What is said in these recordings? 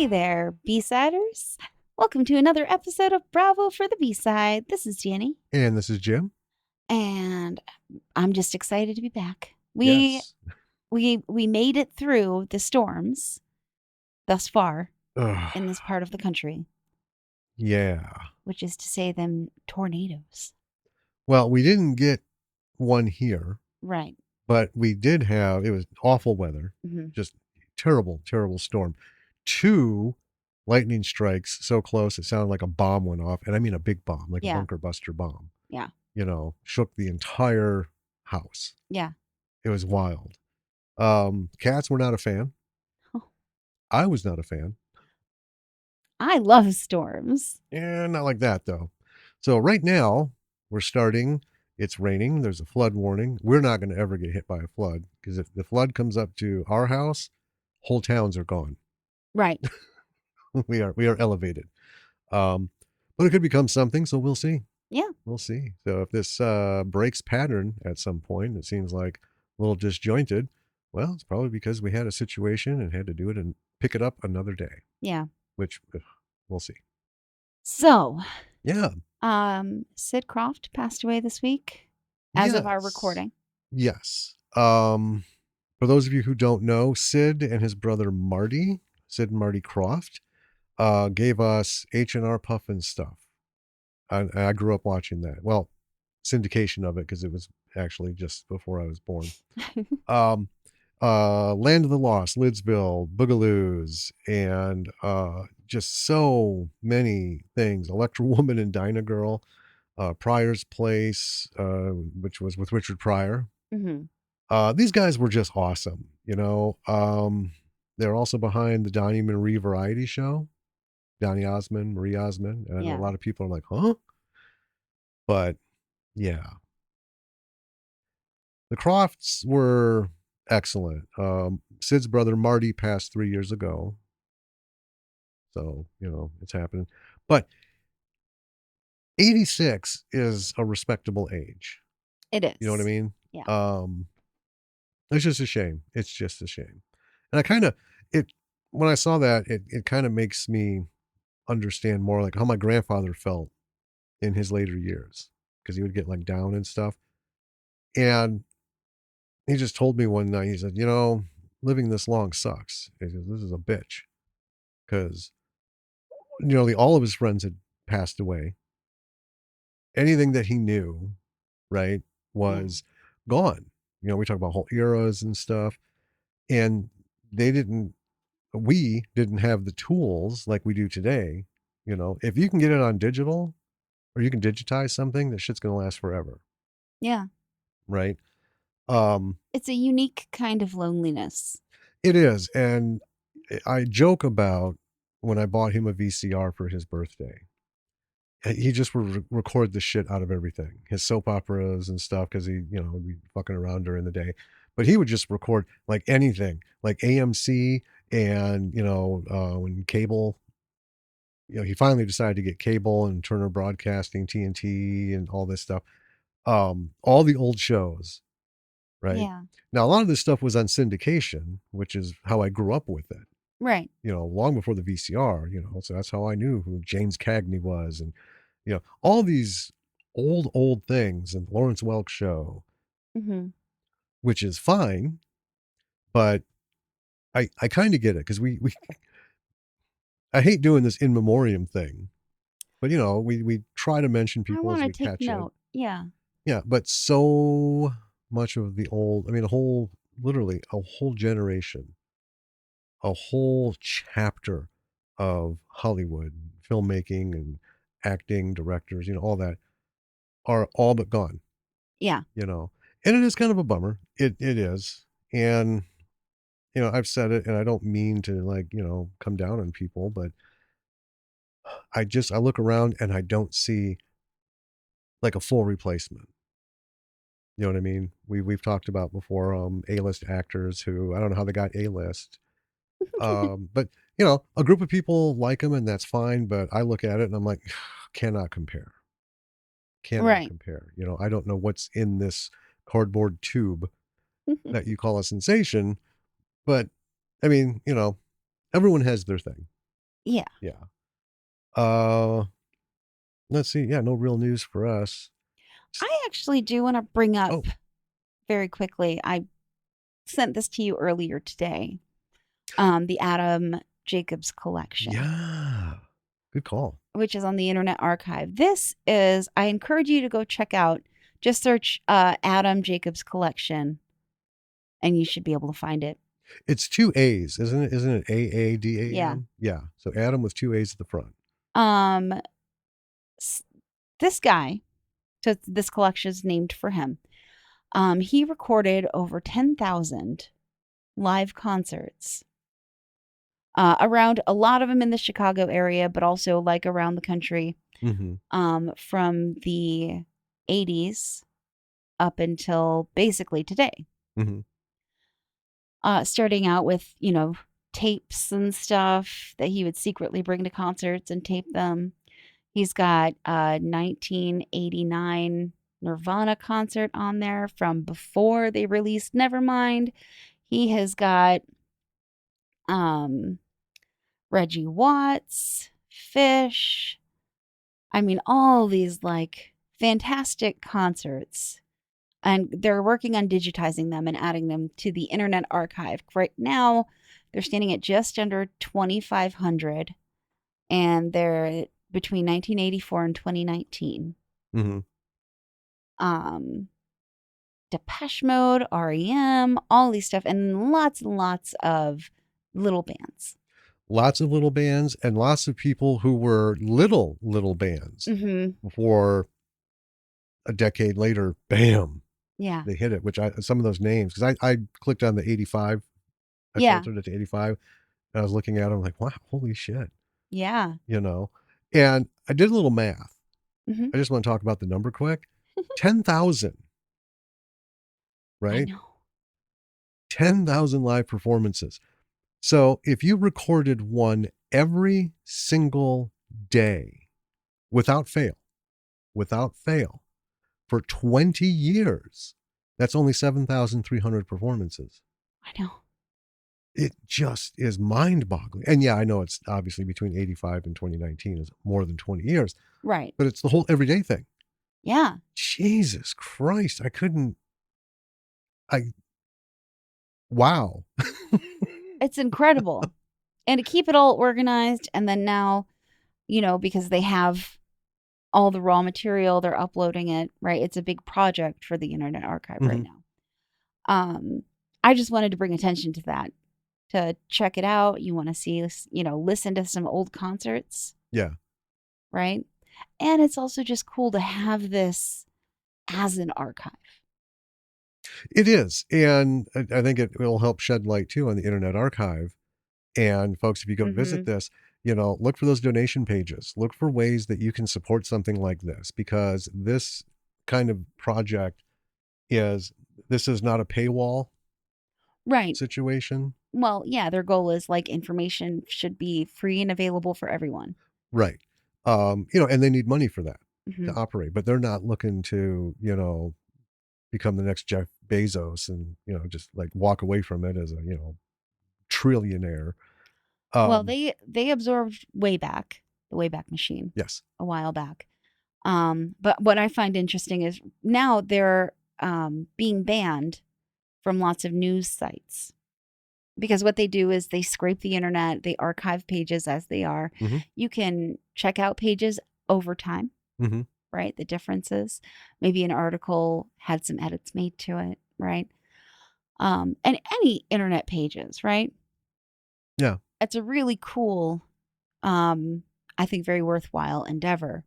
Hey there, B-siders. Welcome to another episode of Bravo for the B-side. This is Jenny, And this is Jim. and I'm just excited to be back. We Yes. we made it through the storms thus far Ugh, in this part of the country, yeah. which is to say them tornadoes. Well, we didn't get one here, Right. but we did have, it was awful weather, Hmm. just terrible, terrible storm. Two lightning strikes so close it sounded like a bomb went off. And I mean a big bomb, like a Yeah. bunker buster bomb, Yeah. shook the entire house. Yeah. It was wild. Cats were not a fan. Oh, I was not a fan. I love storms. And not like that, though. So right now, we're starting. It's raining. There's a flood warning. We're not going to ever get hit by a flood because if the flood comes up to our house, whole towns are gone. Right. We are elevated. Um, but it could become something, so we'll see. Yeah. We'll see. So if this breaks pattern at some point, it seems like a little disjointed. Well, it's probably because we had a situation and had to do it and pick it up another day, Yeah. which we'll see. So, Yeah. Sid Croft passed away this week as of our Yes. recording. Yes. For those of you who don't know, Sid and his brother Marty, Sid and Marty Croft, gave us H&R Puffin stuff. I grew up watching that. Well, syndication of it because it was actually just before I was born. Um, Land of the Lost, Lidsville, Boogaloos, and just so many things. Electra Woman and Dinah Girl, Pryor's Place, which was with Richard Pryor. Hmm. These guys were just awesome. They're also behind the Donnie Marie Variety Show, Donnie Osmond, Marie Osmond, and I know a Yeah. lot of people are like, huh? But yeah, the Crofts were excellent. Sid's brother Marty passed 3 years ago, so it's happening. But 86 is a respectable age. It You know what I is. mean? Yeah. Um, it's just a shame. It's just a shame. And I kind of it when I saw that, it kind of makes me understand more like how my grandfather felt in his later years because he would get like down and stuff. And he just told me one night, he said, living this long sucks. He says, this is a bitch because nearly all of his friends had passed away. Anything that he knew, right, Yeah. was gone. We talk about whole eras and stuff. And they didn't, we didn't have the tools like we do today. If you can get it on digital or you can digitize something, that shit's going to last forever. Yeah. Right. Um, It's a unique kind of loneliness. it is. And I joke about when I bought him a VCR for his birthday. He just would record the shit out of everything, his soap operas and stuff, because would be fucking around during the day. But he would just record like anything, like AMC and when cable. He finally decided to get cable and Turner Broadcasting, TNT, and all this stuff. All the old shows, right? Yeah. Now a lot of this stuff was on syndication, which is how I grew up with it. Right. Long before the VCR. So that's how I knew who James Cagney was, and all these old things, and Lawrence Welk show, Hmm. which is fine, but I kind of get it because we I hate doing this in memoriam thing, but we try to mention I people want as to we take catch it. note. Yeah. Yeah, but so much of the old, I mean, literally a whole generation, a whole chapter of Hollywood filmmaking and acting, directors, all that are all but gone. Yeah. you know. And it is kind of a bummer. It is. And I've said it and I don't mean to like, come down on people, but I look around and I don't see like a full replacement. You know what I mean? We've talked about before A-list actors who I don't know how they got A-list. But a group of people like them and that's fine, but I look at it and I'm like cannot compare. Cannot Right. compare. I don't know what's in this cardboard tube that you call a sensation. But I mean, everyone has their thing. Yeah. Yeah. Uh, let's see. Yeah, no real news for us. I actually do want to bring up Oh, very quickly. I sent this to you earlier today. The Adam Jacobs collection, yeah. Good call. which is on the Internet Archive. This is, I encourage you to go check out. Just search Adam Jacobs collection, and you should be able to find it. It's two A's, isn't it? Isn't it Yeah. AADAM? Yeah. So Adam with two A's at the front. Um, this guy, so this collection is named for him. He recorded over 10,000 live concerts around, a lot of them in the Chicago area, but also like around the country, Mm-hmm. from the 80s up until basically today. Mm-hmm. Starting out with, tapes and stuff that he would secretly bring to concerts and tape them. He's got a 1989 Nirvana concert on there from before they released Nevermind. He has got um Reggie Watts, Fish. I mean, all these like fantastic concerts. And they're working on digitizing them and adding them to the Internet Archive. Right now, they're standing at just under 2,500, and they're between 1984 and 2019. Mm-hmm. Um, Depeche Mode, REM, all these stuff, and lots of little bands. Lots of little bands and lots of people who were little bands Mm-hmm. before a decade later, bam, Yeah. they hit it, which some of those names, because I clicked on the 85, I Yeah. filtered it to 85, and I was looking at them like, wow, holy shit, Yeah. you know? And I did a little math. Mm-hmm. I just want to talk about the number quick. 10,000, I right? know. 10,000 live performances. So if you recorded one every single day without fail, for 20 years, that's only 7,300 performances. I know. It just is mind boggling. And yeah, I know it's obviously between 85 and 2019 is more than 20 years, Right. but it's the whole everyday thing. Yeah. Jesus Christ. I, wow. It's incredible. And to keep it all organized, and then now, because they have all the raw material, they're uploading it, right? It's a big project for the Internet Archive right Mm-hmm. now. I just wanted to bring attention to that, to check it out. You want to see, listen to some old concerts, Yeah. right? And it's also just cool to have this as an archive. It is. And I think it will help shed light too on the Internet Archive. And folks, if you go to Mm-hmm. visit this, look for those donation pages. Look for ways that you can support something like this, because this kind of project this is not a paywall Right. situation. Well, yeah, their goal is like information should be free and available for everyone. Right. And they need money for that Mm-hmm. to operate, but they're not looking to, become the next Jeff Bezos and, just like walk away from it as a, trillionaire. Well, Um, they absorbed the Wayback Machine yes. a while back. But what I find interesting is now they're being banned from lots of news sites, because what they do is they scrape the internet, they archive pages as they are. Mm-hmm. You can check out pages over time, Mm-hmm. right? The differences. Maybe an article had some edits made to it, right? And any internet pages, right? Yeah. It's a really cool, um, I think very worthwhile endeavor.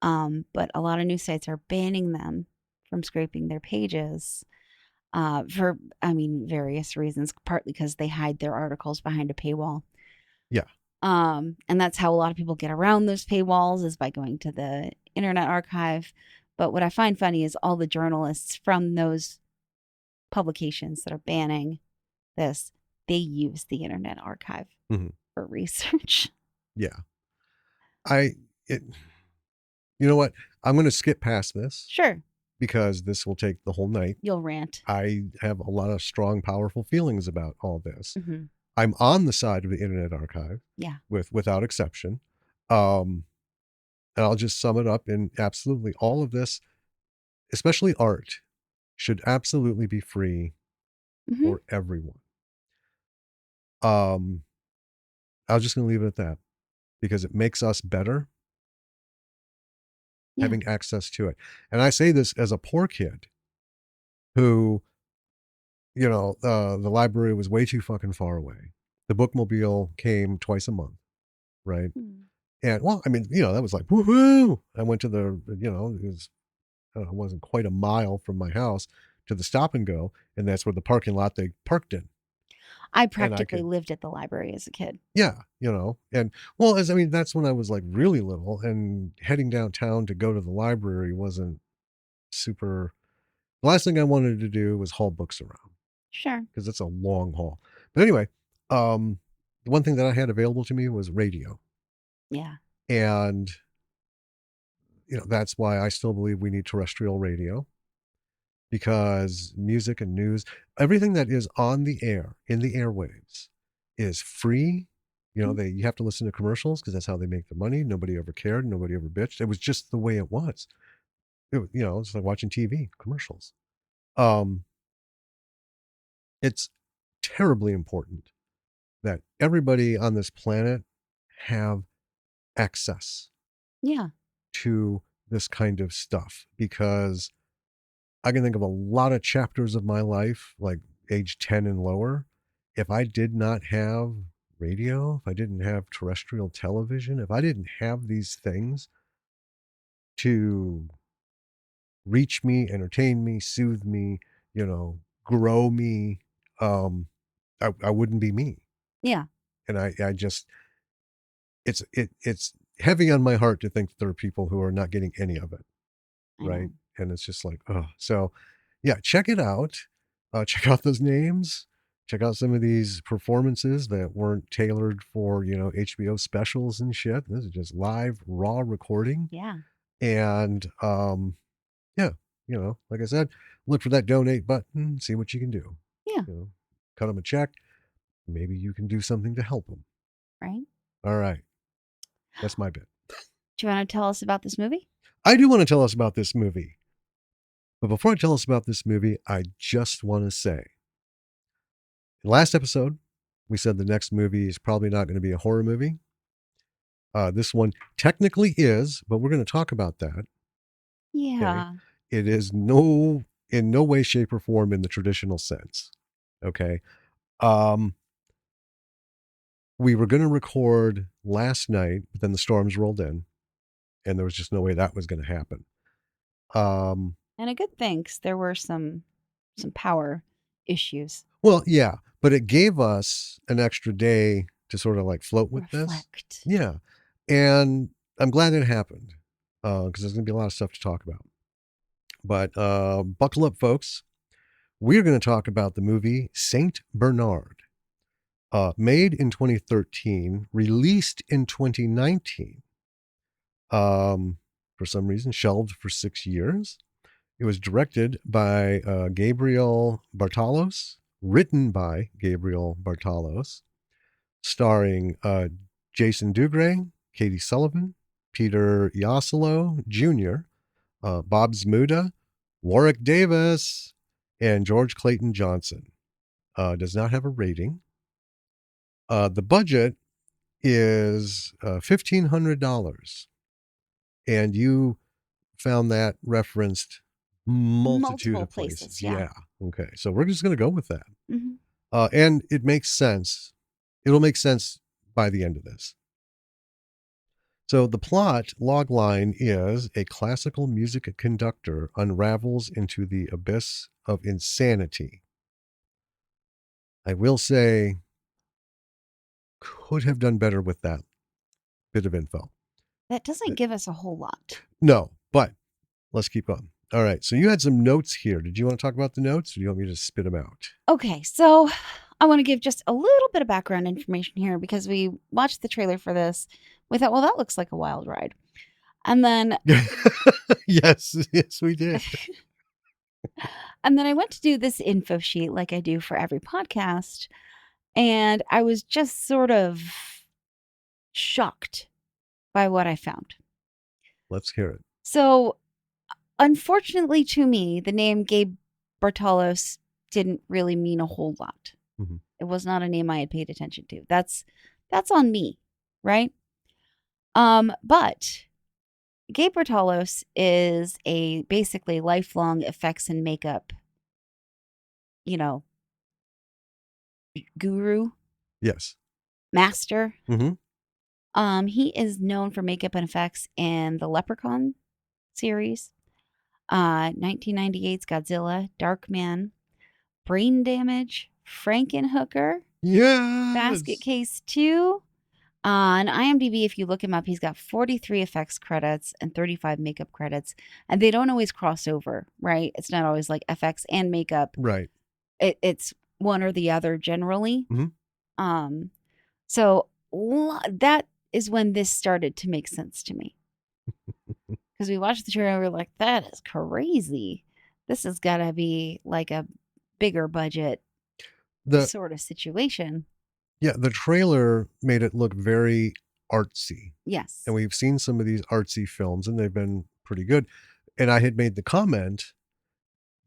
But a lot of news sites are banning them from scraping their pages for, I mean, various reasons, partly because they hide their articles behind a paywall. Yeah. And that's how a lot of people get around those paywalls, is by going to the Internet Archive. But what I find funny is all the journalists from those publications that are banning this, they use the Internet Archive Mm-hmm. for research. Yeah. I, it, you know what? I'm going to skip past this Sure, because this will take the whole night. you'll rant. I have a lot of strong, powerful feelings about all this. Mm-hmm. I'm on the side of the Internet Archive Yeah. without exception. Um, and I'll just sum it up in absolutely all of this, especially art, should absolutely be free Hmm. for everyone. Um, I was just going to leave it at that because it makes us better Yeah. having access to it. And I say this as a poor kid who, the library was way too fucking far away. The bookmobile came twice a month, right? Mm. And well, I mean, that was like woohoo! I went to it wasn't quite a mile from my house to the Stop and Go, and that's where the parking lot they parked in, I and I practically could, lived at the library as a kid. yeah, and well, as I mean, that's when I was like really little, and heading downtown to go to the library wasn't super. The last thing I wanted to do was haul books around Sure. because it's a long haul. But anyway, um, the one thing that I had available to me was radio, Yeah. and that's why I still believe we need terrestrial radio because music and news, everything that is on the air in the airwaves, is free. Mm. You have to listen to commercials because that's how they make their money. Nobody ever cared. Nobody ever bitched. It was just the way it was. It's like watching TV commercials. Um, it's terribly important that everybody on this planet have access Yeah. to this kind of stuff because I can think of a lot of chapters of my life, like age 10 and lower. If I did not have radio, if I didn't have terrestrial television, if I didn't have these things to reach me, entertain me, soothe me, grow me, um, I wouldn't be me. Yeah. And I just, it's heavy on my heart to think that there are people who are not getting any of it. I Right. know. And it's just like, oh, so yeah, check it out. Check out those names. Check out some of these performances that weren't tailored for, HBO specials and shit. This is just live, raw recording. Yeah. And yeah, like I said, look for that donate button, see what you can do. Yeah. You know, cut them a check. Maybe you can do something to help them. Right. All right. That's my bit. Do you want to tell us about this movie? I do want to tell us about this movie. But before I tell us about this movie, I just want to say last episode, we said the next movie is probably not going to be a horror movie. This one technically is, but we're going to talk about that. Okay. Yeah. It is in no way, shape, or form in the traditional sense. Okay. Um, we were going to record last night, but then the storms rolled in, and there was just no way that was going to happen. And a good thing, 'cause there were some power issues. Well, yeah, but it gave us an extra day to sort of like float with this. Reflect. Yeah. And I'm glad it happened because there's going to be a lot of stuff to talk about. But buckle up, folks. We're going to talk about the movie Saint Bernard, made in 2013, released in 2019. For some reason, shelved for 6 years. It was directed by Gabriel Bartalos, written by Gabriel Bartalos, starring Jason Dougray, Katie Sullivan, Peter Yasalo Jr., Bob Zmuda, Warwick Davis, and George Clayton Johnson. Does not have a rating. The budget is $1,500, and you found that referenced multitude Multiple of places. places. Yeah. Yeah. Okay. So we're just going to go with that. Hmm. And it makes sense. It'll make sense by the end of this. So the plot logline is a classical music conductor unravels into the abyss of insanity. I will say, could have done better with that bit of info. That doesn't give us a whole lot. No, but let's keep going. All right. So you had some notes here. Did you want to talk about the notes or do you want me to spit them out? Okay, so I want to give just a little bit of background information here because we watched the trailer for this. We thought, well, that looks like a wild ride. And then Yes, we did. and then I went to do this info sheet like I do for every podcast. And I was just sort of shocked by what I found. Let's hear it. So, unfortunately to me, the name Gabe Bartalos didn't really mean a whole lot. Mhm. It was not a name I had paid attention to. That's on me, right? But Gabe Bartalos is a basically lifelong effects and makeup, you know, guru, Yes. master. Mhm. He is known for makeup and effects in the Leprechaun series, 1998's Godzilla, Darkman, Brain Damage, Frankenhooker, Basket Yes. Case 2. On IMDb, if you look him up, he's got 43 effects credits and 35 makeup credits, and they don't always cross over, right? It's not always like FX and makeup. Right. It's one or the other generally. Mhm. Um, so that is when this started to make sense to me because we watched the trailer and we were like, that is crazy. This has got to be like a bigger budget The sort of situation. Yeah, the trailer made it look very artsy. Yes. And we've seen some of these artsy films and they've been pretty good. And I had made the comment,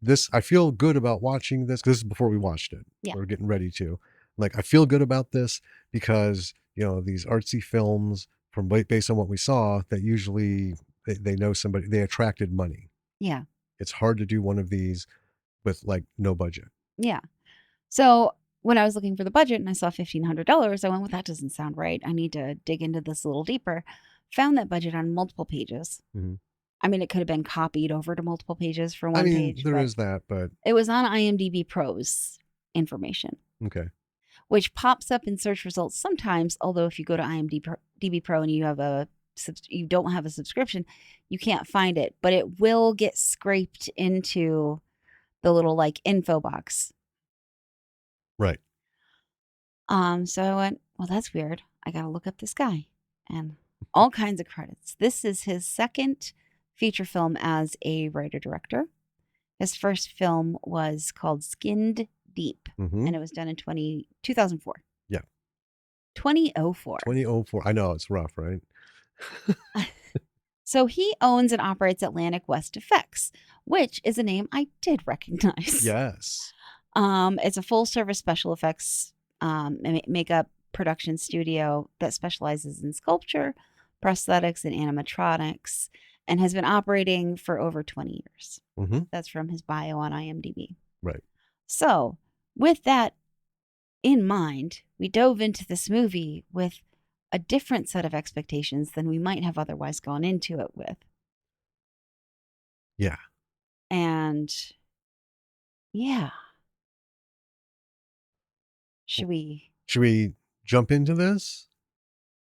this I feel good about watching this. 'Cause this is before we watched it. Yeah. We're getting ready to. Like I feel good about this because, these artsy films from based on what we saw that usually they know somebody, they attracted money. Yeah. It's hard to do one of these with like no budget. Yeah. So when I was looking for the budget and I saw $1,500, I went, well, that doesn't sound right. I need to dig into this a little deeper. Found that budget on multiple pages. Mhm. I mean, it could have been copied over to multiple pages for I one mean, page, there but is that, but it was on IMDb Pro's information, okay. which pops up in search results sometimes. Although if you go to IMDb Pro and you don't have a subscription, you can't find it, but it will get scraped into the little like info box. Right. So I went, well, that's weird. I got to look up this guy and all kinds of credits. This is his second feature film as a writer director. His first film was called Skinned Deep, Mm-hmm. and it was done in 2004. Yeah. 2004. 2004. I know it's rough, right? So he owns and operates Atlantic West Effects, which is a name I did recognize. Yes. It's a full service special effects makeup production studio that specializes in sculpture, prosthetics, and animatronics, and has been operating for over 20 years. Mm-hmm. That's from his bio on IMDb. Right. So, with that in mind, we dove into this movie with a different set of expectations than we might have otherwise gone into it with. Yeah. And yeah. Should we? Should we jump into this?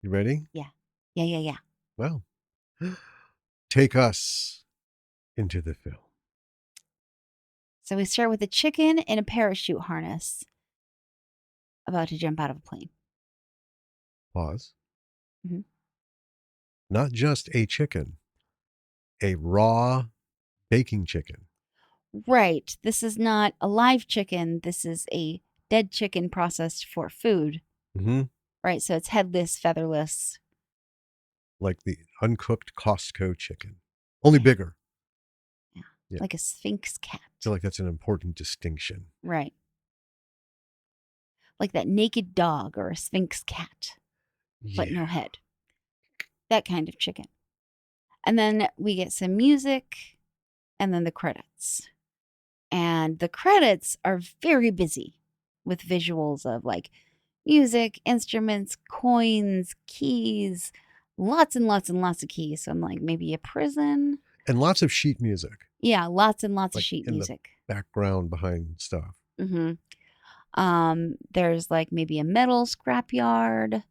You ready? Yeah. Yeah. Well, take us into the film. So we start with a chicken in a parachute harness about to jump out of a plane. Pause. Mm-hmm. Not just a chicken, a raw baking chicken. Right. This is not a live chicken. This is a dead chicken processed for food. Mm-hmm. Right. So it's headless, featherless. Like the uncooked Costco chicken, only bigger. Yeah. Like a Sphinx cat. I feel like that's an important distinction. Right. Like that naked dog or a Sphinx cat, but no head. That kind of chicken. And then we get some music and then the credits. And the credits are very busy with visuals of like music, instruments, coins, keys, lots and lots and lots of keys. So I'm like, maybe a prison. And lots of sheet music. Yeah, lots and lots like of sheet in music. The background behind stuff. Mm-hmm. There's like maybe a metal scrapyard.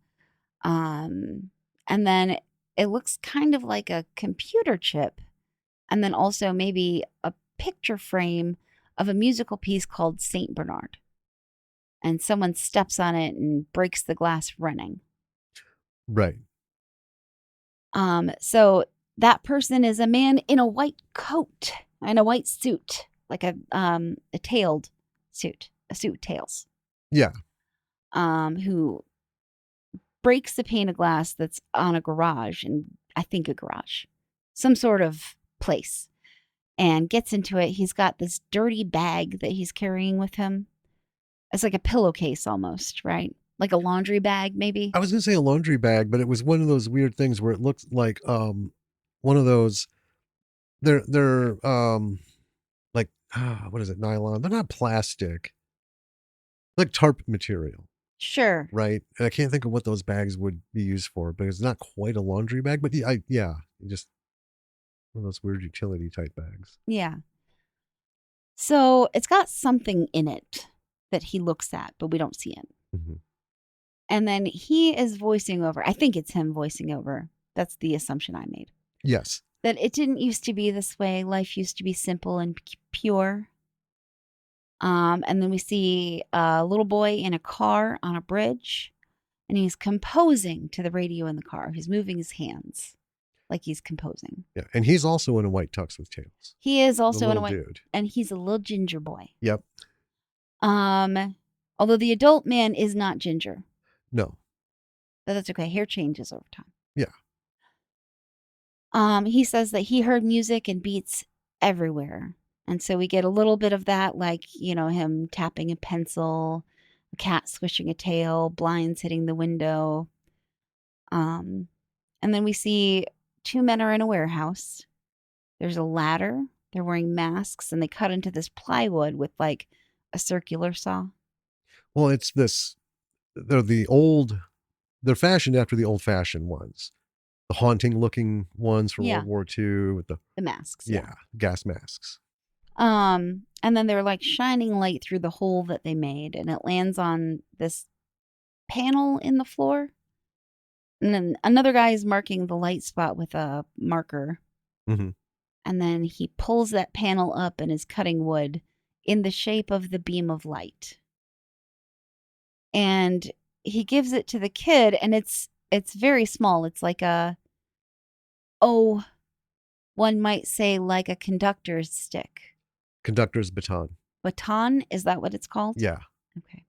And then it looks kind of like a computer chip. And then also maybe a picture frame of a musical piece called Saint Bernard. And someone steps on it and breaks the glass running. Right. So that person is a man in a white coat and a white suit, like a tailed suit, a suit with tails. Yeah. who breaks the pane of glass that's on a garage, and I think a garage, some sort of place, and gets into it. He's got this dirty bag that he's carrying with him. It's like a pillowcase almost, right? Like a laundry bag, maybe. I was gonna say a laundry bag, but it was one of those weird things where it looks like one of those. They're like what is it? Nylon. They're not plastic. Like tarp material, Sure. right? And I can't think of what those bags would be used for, but it's not quite a laundry bag. But yeah, just one of those weird utility type bags. Yeah. So it's got something in it that he looks at, but we don't see it. Mm-hmm. And then he is voicing over. I think it's him voicing over. That's the assumption I made. Yes. That it didn't used to be this way. Life used to be simple and pure. And then we see a little boy in a car on a bridge, and he's composing to the radio in the car. He's moving his hands like he's composing. Yeah, and he's also in a white tux with tails. He is The also in a little white, dude. and he's a little ginger boy. Yep. Although the adult man is not ginger, No. but that's okay. Hair changes over time. Yeah. He says that he heard music and beats everywhere. And so we get a little bit of that, like, him tapping a pencil, a cat swishing a tail, blinds hitting the window. And then we see two men are in a warehouse. There's a ladder. They're wearing masks, and they cut into this plywood with like a circular saw. Well, it's this. They're fashioned after the old-fashioned ones, the haunting-looking ones from Yeah. World War II with the masks. gas masks. And then they're like shining light through the hole that they made, and it lands on this panel in the floor. And then another guy is marking the light spot with a marker. Mm-hmm. And then he pulls that panel up and is cutting wood in the shape of the beam of light. And he gives it to the kid, and it's very small. It's like one might say like a conductor's stick. Conductor's baton. Baton, is that what it's called? Yeah. Okay.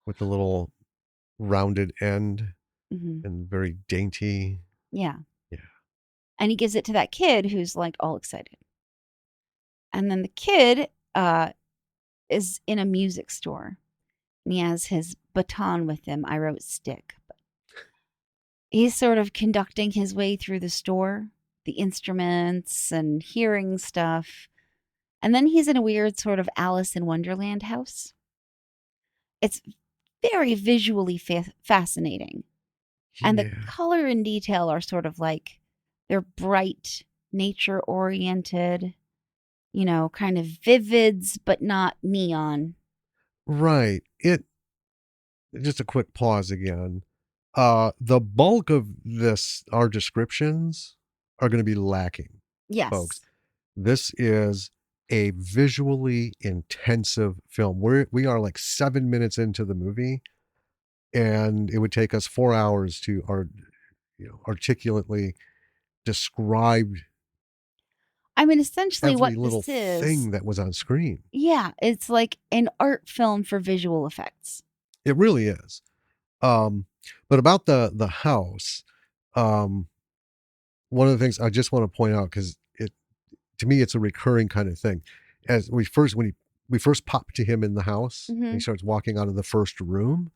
With the little rounded end Mm-hmm. and very dainty. Yeah. Yeah. And he gives it to that kid who's like all excited. And then the kid is in a music store, and he has his baton with him. I wrote stick. But he's sort of conducting his way through the store, the instruments and hearing stuff. And then he's in a weird sort of Alice in Wonderland house. It's very visually fascinating. And the color and detail are sort of like, they're bright, nature-oriented, kind of vivids, but not neon. Right. Just a quick pause again. The bulk of our descriptions are going to be lacking. Yes. Folks. This is a visually intensive film. We are like 7 minutes into the movie, and it would take us 4 hours to articulately describe. I mean, essentially every what little this is, thing that was on screen. Yeah, it's like an art film for visual effects. It really is. But about the house, one of the things I just want to point out, because to me it's a recurring kind of thing. As when we first pop to him in the house, Mm-hmm. and he starts walking out of the first room.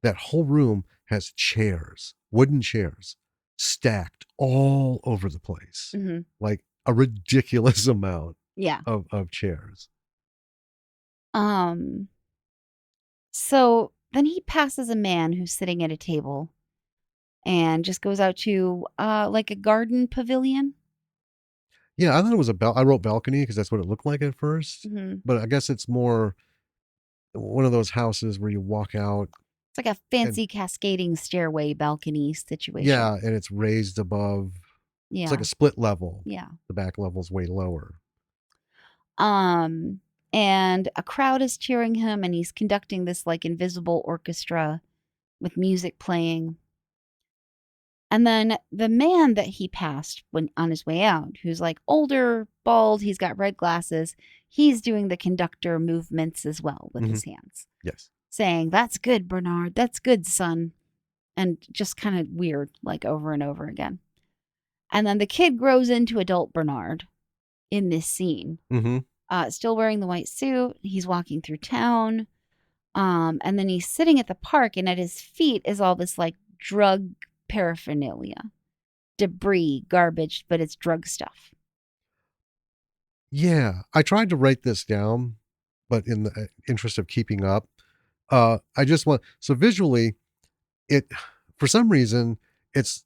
That whole room has chairs, wooden chairs, stacked all over the place, Mm-hmm. like a ridiculous amount. Yeah. Of chairs. So then he passes a man who's sitting at a table, and just goes out to like a garden pavilion. Yeah, I thought it was I wrote balcony because that's what it looked like at first. Mm-hmm. But I guess it's more one of those houses where you walk out. It's like a fancy cascading stairway balcony situation. Yeah, and it's raised above. Yeah. It's like a split level. Yeah. The back level's way lower. And a crowd is cheering him, and he's conducting this like invisible orchestra with music playing. And then the man that he passed when on his way out, who's like older, bald, he's got red glasses, he's doing the conductor movements as well with his hands. Yes. saying, "That's good, Bernard. That's good, son." And just kind of weird, like over and over again. And then the kid grows into adult Bernard in this scene, Mm-hmm. still wearing the white suit. He's walking through town. And then he's sitting at the park, and at his feet is all this like drug paraphernalia, debris, garbage, but it's drug stuff. Yeah, I tried to write this down, but in the interest of keeping up, I just want so visually it for some reason it's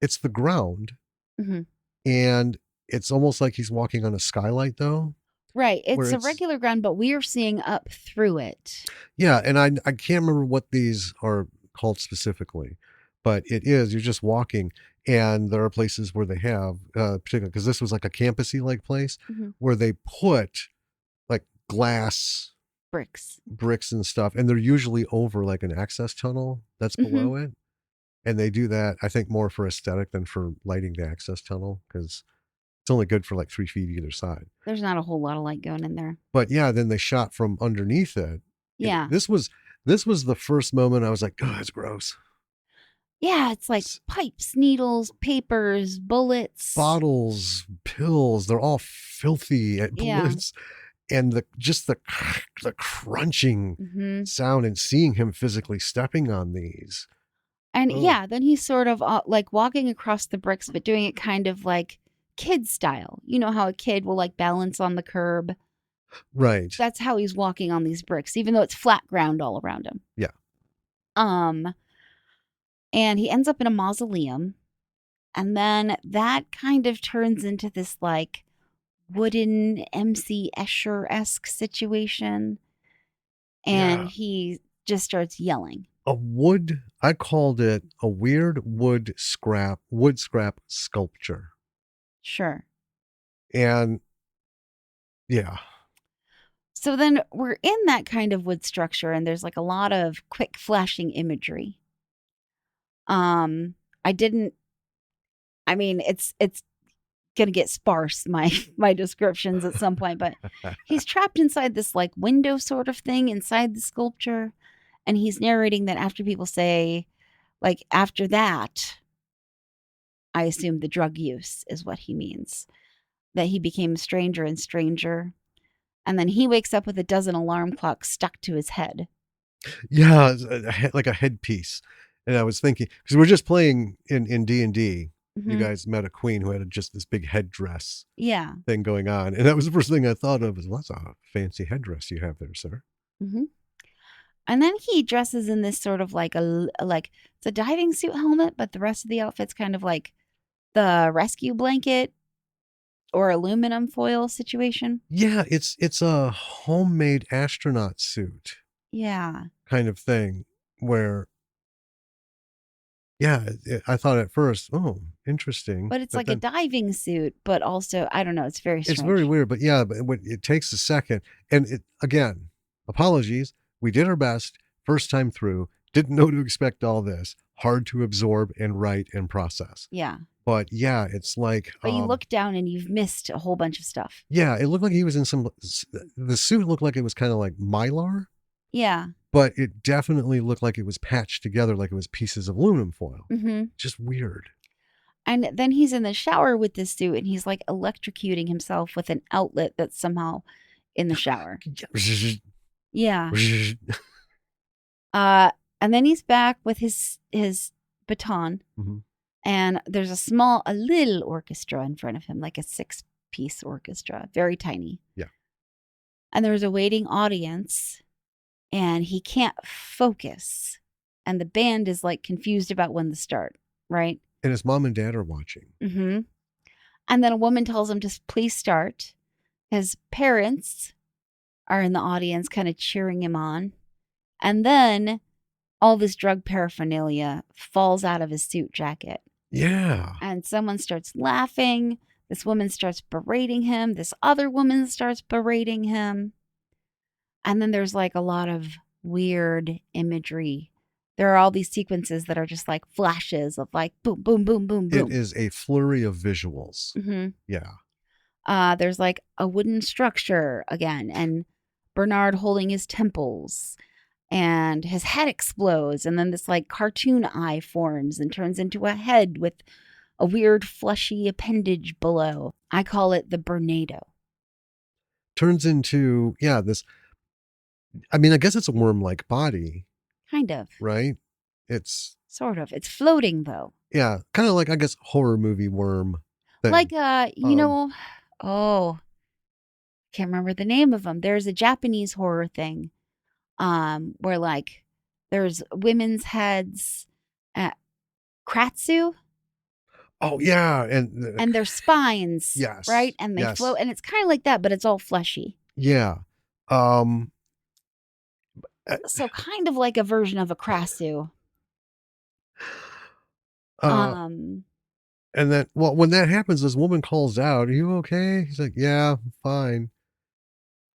it's the ground Hmm. and it's almost like he's walking on a skylight though, Right. where It's a it's regular ground, but we are seeing up through it. yeah, and I can't remember what these are called specifically, but it is you're just walking, and there are places where they have particularly because this was like a campusy like place Hmm. where they put like glass Bricks. bricks and stuff, and they're usually over like an access tunnel that's Hmm. below it. And they do that, I think, more for aesthetic than for lighting the access tunnel because it's only good for like 3 feet either side. There's not a whole lot of light going in there. But yeah, then they shot from underneath it. Yeah. This was the first moment I was like, oh, that's gross. Yeah. It's like pipes, needles, papers, bullets. Bottles, pills, they're all filthy at Yeah. bullets. And the crunching Hmm. sound and seeing him physically stepping on these. And Oh, yeah, then he's sort of like walking across the bricks, but doing it kind of like kid style. You know how a kid will like balance on the curb? right. That's how he's walking on these bricks, even though it's flat ground all around him. Yeah. Um, and he ends up in a mausoleum. And then that kind of turns into this like wooden MC Escher esque situation. And Yeah. he just starts yelling. I called it a weird wood scrap sculpture. Sure. And yeah. So then we're in that kind of wood structure, and there's like a lot of quick flashing imagery. I didn't. I mean, it's gonna get sparse my my descriptions at some point, but he's trapped inside this like window sort of thing inside the sculpture, and he's narrating that after people say, like after that, I assume the drug use is what he means. That he became stranger and stranger, and then he wakes up with a dozen alarm clocks stuck to his head. Yeah, like a headpiece. And I was thinking because we're just playing in D&D, you Hmm. guys met a queen who had just this big headdress Yeah. thing going on. And that was the first thing I thought of is, well, that's a fancy headdress you have there, sir. Hmm. And then he dresses in this sort of like like it's a diving suit helmet, but the rest of the outfit's kind of like the rescue blanket or aluminum foil situation. Yeah, it's a homemade astronaut suit Yeah. kind of thing where yeah, I thought at first, oh, interesting. But it's But like a then diving suit, but also I don't know, it's very it's very strange. weird. But yeah, but it takes a second. And again, apologies. We did our best first time through. Didn't know to expect all this. Hard to absorb and write and process. Yeah. But yeah, it's like, But you look down and you've missed a whole bunch of stuff. yeah, it looked like he was in some. The suit looked like it was kind of like mylar, Yeah. but it definitely looked like it was patched together, like it was pieces of aluminum foil. Hmm. Just weird. And then he's in the shower with this suit and he's like electrocuting himself with an outlet that's somehow in the shower. Yeah. Uh, and then he's back with his baton, Mhm. and there's a little orchestra in front of him, like a 6-piece orchestra, very tiny. Yeah. And there's a waiting audience, and he can't focus, and the band is like confused about when to start, right? And his mom and dad are watching. Mm-hmm. And then a woman tells him to please start. His parents are in the audience, kind of cheering him on, and then all this drug paraphernalia falls out of his suit jacket. Yeah. And someone starts laughing. This woman starts berating him. This other woman starts berating him. And then there's like a lot of weird imagery. There are all these sequences that are just like flashes of like boom, boom, boom, boom, It boom. is a flurry of visuals. Mm-hmm. Yeah. There's like a wooden structure again, and Bernard holding his temples, and his head explodes, and then this like cartoon eye forms and turns into a head with a weird fleshy appendage below. I call it the Bernado. Turns into, yeah, this, I mean, I guess it's a worm-like body, Kind of. right? It's, Sort of. It's floating though. yeah, kind of like, I guess, horror movie worm Like thing. Um, oh, can't remember the name of them. There's a Japanese horror thing where like there's women's heads at kratsu, oh yeah, and their spines, right? yes, And they yes, float, and it's kind of like that, but it's all fleshy. yeah. Um, uh, So kind of like a version of a kratsu. uh, Um, and then, well, when that happens, this woman calls out, "Are you okay?" He's like, "Yeah, I'm fine."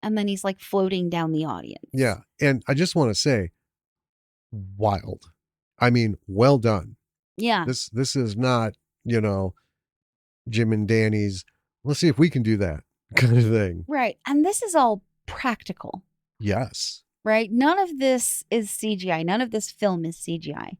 and then he's like floating down the audience. Yeah, and I just want to say, wild. I mean, well done. Yeah, This is not, you know, Jim and Danny's. Let's see if we can do that kind of thing. right. And this is all practical, Yes. right? None of this is CGI. None of this film is CGI.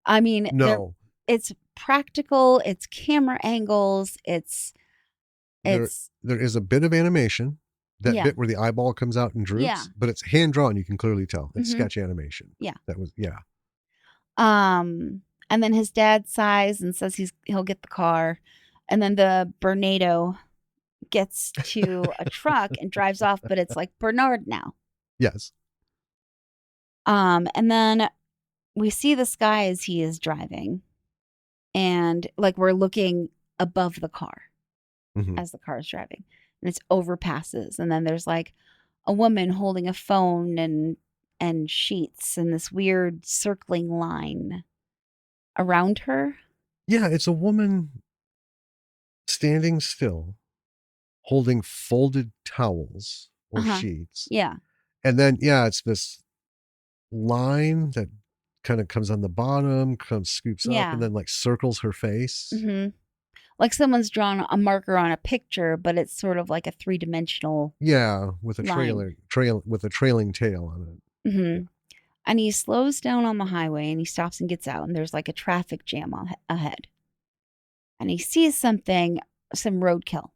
I mean, No. it's practical, it's camera angles, There it's there is a bit of animation. That yeah, bit where the eyeball comes out and yeah. droops, but it's hand drawn. You can clearly tell it's Hmm. sketch animation. Yeah. That was, yeah. And then his dad sighs and says he'll get the car. And then the Bernado gets to a truck and drives off, but it's like Bernard now. Yes. And then we see the sky as he is driving, and like we're looking above the car Hmm. as the car is driving, and it's overpasses, and then there's like a woman holding a phone and sheets and this weird circling line around her. Yeah, it's a woman standing still, holding folded towels or Uh-huh. sheets. Yeah. And then, yeah, it's this line that kind of comes on the bottom, comes scoops up, and Yeah. then like circles her face. Mm-hmm. Like someone's drawn a marker on a picture, but it's sort of like a three-dimensional Yeah, with a line. trail with a trailing tail on it. Mm-hmm. Yeah. And he slows down on the highway and he stops and gets out, and there's like a traffic jam ahead. And he sees something, some roadkill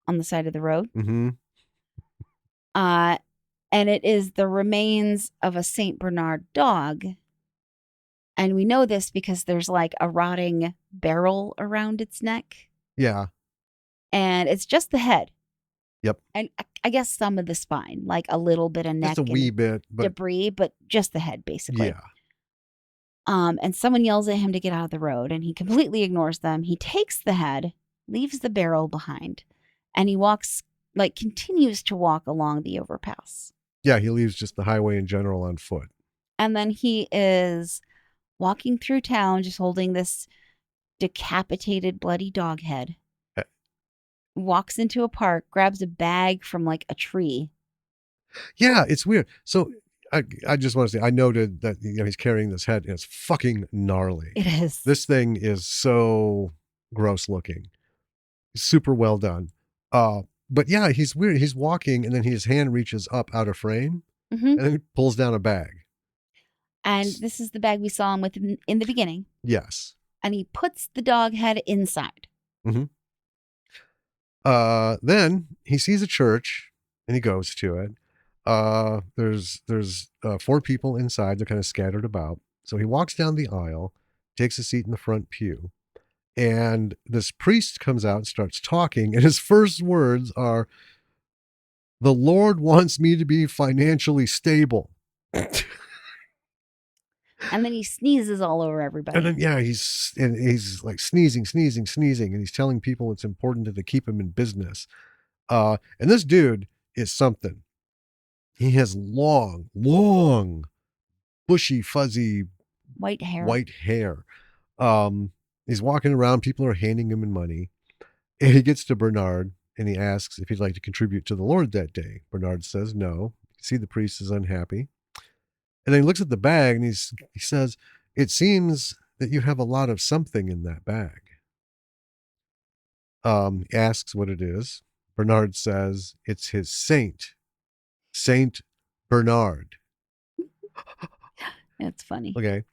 on the side of the road. Mm-hmm. Uh, and it is the remains of a Saint Bernard dog. And we know this because there's like a rotting barrel around its neck, Yeah. and it's just the head. Yep. And I guess some of the spine, like a little bit of Just neck a wee and bit, but debris, but just the head basically. yeah. And someone yells at him to get out of the road, and he completely ignores them. He takes the head, leaves the barrel behind, and he walks, like, continues to walk along the overpass. Yeah, he leaves just the highway in general on foot. And then he is walking through town, just holding this decapitated, bloody dog head. Uh, Walks into a park, grabs a bag from like a tree. Yeah, it's weird. So I just want to say I noted that, you know, he's carrying this head and it's fucking gnarly. It is. This thing is so gross looking. Super well done. But yeah, he's weird. He's walking and then his hand reaches up out of frame Mm-hmm. and then he pulls down a bag. And this is the bag we saw him with in the beginning. Yes. And he puts the dog head inside. Mm-hmm. Then he sees a church and he goes to it. There's four people inside. They're kind of scattered about. So he walks down the aisle, takes a seat in the front pew, and this priest comes out and starts talking. And his first words are, "The Lord wants me to be financially stable." And then he sneezes all over And everybody. then, yeah, he's like sneezing, and he's telling people it's important to keep him in business. And this dude is something. He has long, bushy, fuzzy White hair. white hair. He's walking around. People are handing him money. And he gets to Bernard and he asks if he'd like to contribute to the Lord that day. Bernard says no. You see, the priest is unhappy. And then he looks at the bag and he says, "It seems that you have a lot of something in that bag." He asks what it is. Bernard says it's his Saint Bernard. It's funny. Okay.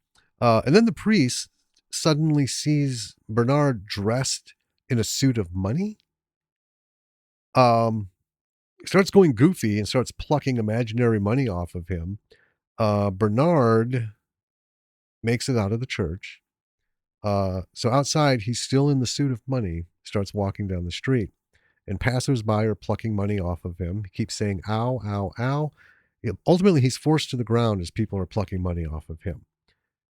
And then the priest suddenly sees Bernard dressed in a suit of money. Um, Starts going goofy and starts plucking imaginary money off of him. Bernard makes it out of the church. So outside, he's still in the suit of money, starts walking down the street, and passersby are plucking money off of him. He keeps saying, ow, ow, ow. Ultimately, he's forced to the ground as people are plucking money off of him.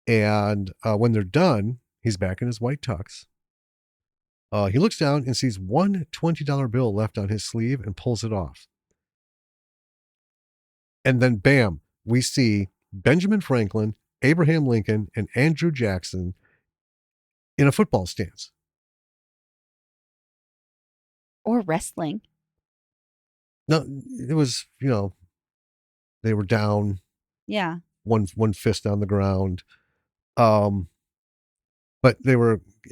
And when they're done, he's back in his white tux. He looks down and sees one $20 bill left on his sleeve and pulls it off. And then, bam, we see Benjamin Franklin, Abraham Lincoln, and Andrew Jackson in a football stance. Or wrestling. No, it was, they were down, Yeah. one fist on the ground. But it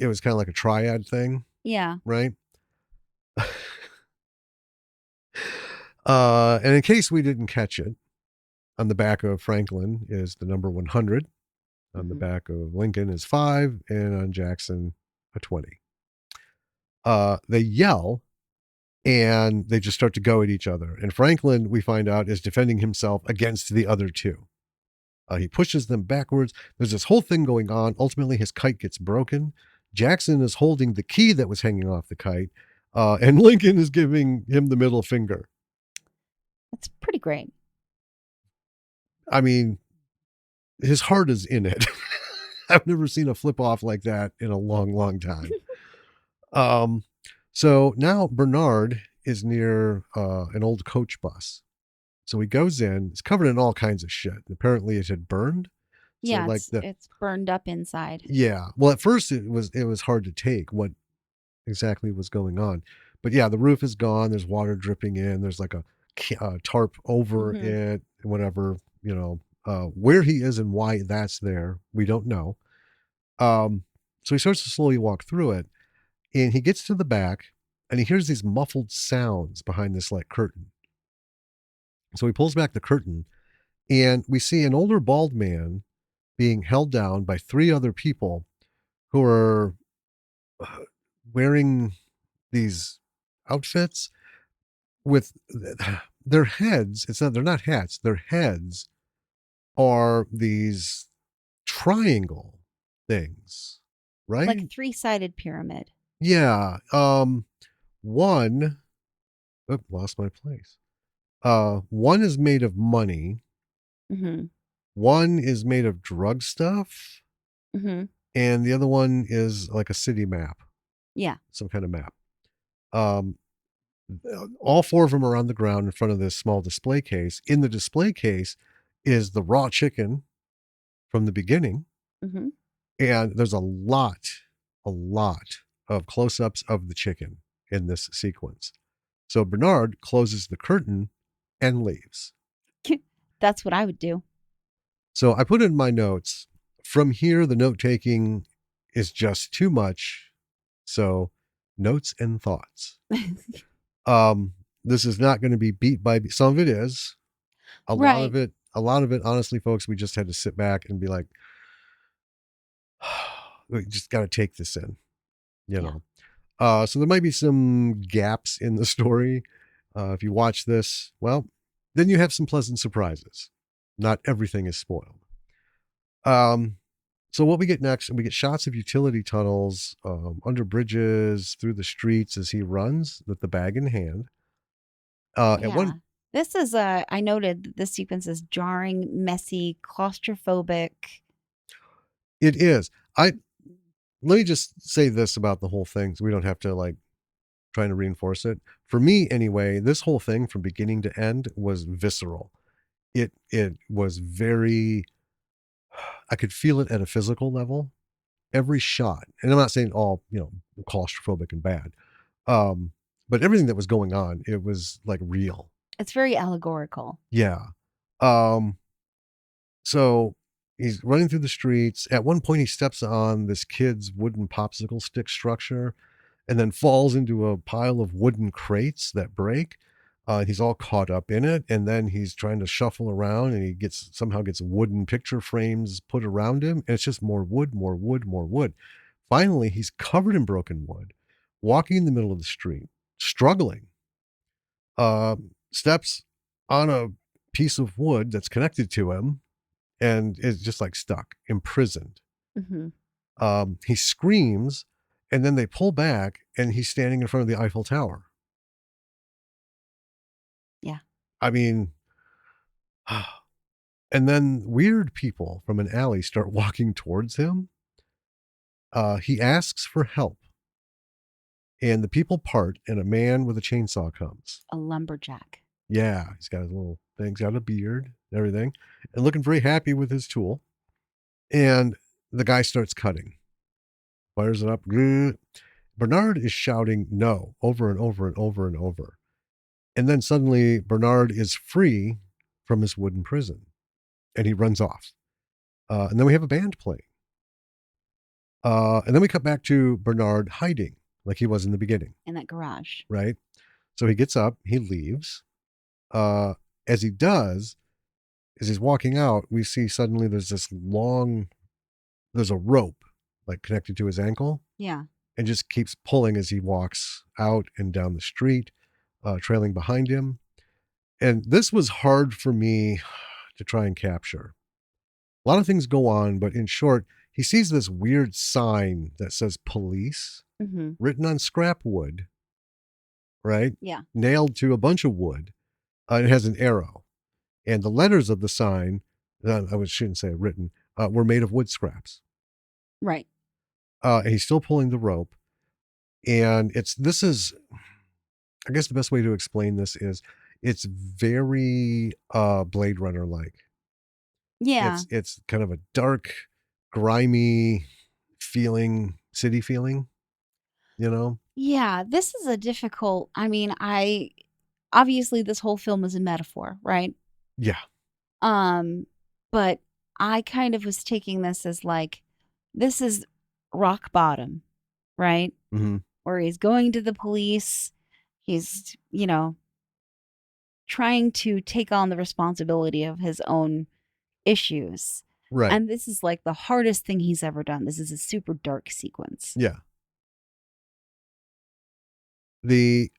was kind of like a triad thing, Yeah. right? And in case we didn't catch it, on the back of Franklin is the number 100. On the Hmm. back of Lincoln is 5, and on Jackson, a 20. They yell, and they just start to go at each other. And Franklin, we find out, is defending himself against the other two. He pushes them backwards. There's this whole thing going on. Ultimately, his kite gets broken. Jackson is holding the key that was hanging off the kite, and Lincoln is giving him the middle finger. That's pretty great. I mean, his heart is in it. I've never seen a flip off like that in a long, long time. Um, so now Bernard is near an old coach bus. So he goes in. It's covered in all kinds of shit. Apparently, it had burned. So Yeah, like the it's burned up inside. yeah. Well, at first it was hard to take what exactly was going on, but yeah, the roof is gone. There's water dripping in. There's like a tarp over Hmm. it. Whatever, where he is and why that's there, we don't know. So he starts to slowly walk through it, and he gets to the back, and he hears these muffled sounds behind this like curtain. So he pulls back the curtain, and we see an older bald man being held down by 3 other people who are uh, wearing these outfits with their heads. They're not hats. Their heads are these triangle things, Like right? three-sided pyramid. Yeah. One, lost my place. One is made of money. Hmm. One is made of drug stuff, Hmm. and the other one is like a city map, Yeah. some kind of map. Um, all 4 of them are on the ground in front of this small display case. In the display case is the raw chicken from the beginning, Hmm. and there's a lot of close-ups of the chicken in this sequence. So Bernard closes the curtain and leaves. That's what I would do. So I put in my notes, from here, the note taking is just too much. So notes and thoughts. Um, this is not going to be beat by beat. Some of it is. Right. A lot of it, honestly, folks, we just had to sit back and be like, we just got to take this in, you Yeah. know. So there might be some gaps in the story. If you watch this, well, then you have some pleasant surprises. Not everything is spoiled. Um, so what we get next, we get shots of utility tunnels, under bridges, through the streets as he runs with the bag in hand. At Yeah. one, This is I noted that this sequence is jarring, messy, claustrophobic. it is. I Let me just say this about the whole thing, so we don't have to like trying to reinforce it. For me, anyway, this whole thing from beginning to end was visceral. It was very. I could feel it at a physical level. Every shot, and I'm not saying all claustrophobic and bad, um, but everything that was going on, it was like real. It's very allegorical. Yeah. Um, so he's running through the streets. At one point, he steps on this kid's wooden popsicle stick structure and then falls into a pile of wooden crates that break. He's all caught up in it, and then he's trying to shuffle around, and he somehow gets wooden picture frames put around him, and it's just more wood, more wood, more wood. Finally, he's covered in broken wood, walking in the middle of the street, struggling. Steps on a piece of wood that's connected to him, and is just like stuck, imprisoned. Mm-hmm. He screams, and then they pull back, and he's standing in front of the Eiffel Tower. Yeah. I mean, and then weird people from an alley start walking towards him. He asks for help, and the people part, and a man with a chainsaw comes. A lumberjack. Yeah, he's got his little things, got a beard, and everything, and looking very happy with his tool. And the guy starts cutting, fires it up. Bernard is shouting no over and over and over and over. And then suddenly Bernard is free from his wooden prison, and he runs off. And then we have a band playing. And then we cut back to Bernard hiding like he was in the beginning, In that garage. right? So he gets up, he leaves. As he does, as he's walking out, we see suddenly there's a rope like connected to his ankle, Yeah. and just keeps pulling as he walks out and down the street, trailing behind him. And this was hard for me to try and capture. A lot of things go on, but in short, he sees this weird sign that says police Mm-hmm. written on scrap wood, right? Yeah. Nailed to a bunch of wood. It has an arrow. And the letters of the sign, shouldn't say written, were made of wood scraps. Right. And he's still pulling the rope. And this is, I guess the best way to explain this is it's very Blade Runner like. Yeah. It's kind of a dark, grimy city feeling, you know? Yeah. This is a difficult. I mean, obviously this whole film is a metaphor, right? Yeah. But I kind of was taking this as like, this is rock bottom, right? Mm-hmm. Where he's going to the police. He's, trying to take on the responsibility of his own issues. Right. And this is like the hardest thing he's ever done. This is a super dark sequence. Yeah. The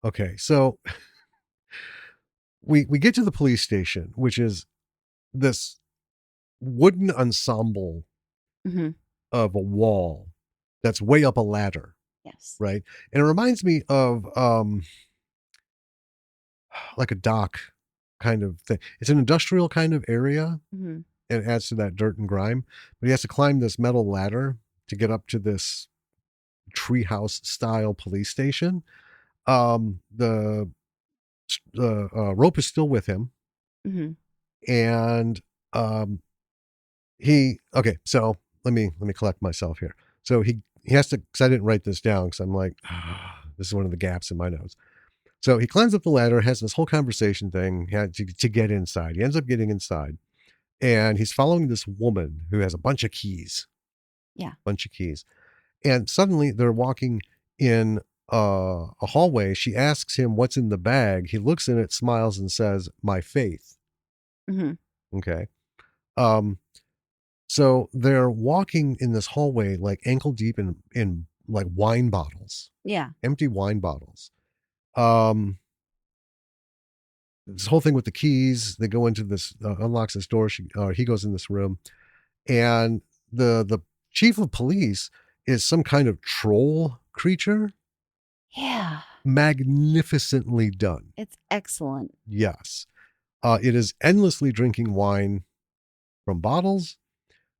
okay, so we get to the police station, which is this wooden ensemble Mm-hmm. of a wall that's way up a ladder, Yes. right? And it reminds me of like a dock kind of thing. It's an industrial kind of area, Mm-hmm. and it adds to that dirt and grime. But he has to climb this metal ladder to get up to this treehouse style police station. The rope is still with him, Mm-hmm. and um, so let me collect myself here. So he has to, because I didn't write this down, because I'm like, this is one of the gaps in my notes. So he climbs up the ladder, has this whole conversation thing to get inside. He ends up getting inside, and he's following this woman who has a bunch of keys. Yeah. Bunch of keys. And suddenly they're walking in a hallway. She asks him what's in the bag. He looks in it, smiles, and says, "My faith." Mm-hmm. Okay. So they're walking in this hallway like ankle deep in like wine bottles, Yeah. empty wine bottles. This whole thing with the keys, they go into this, unlocks this door. He goes in this room, and the chief of police is some kind of troll creature. Yeah. Magnificently done. It's excellent. Yes. It is endlessly drinking wine from bottles.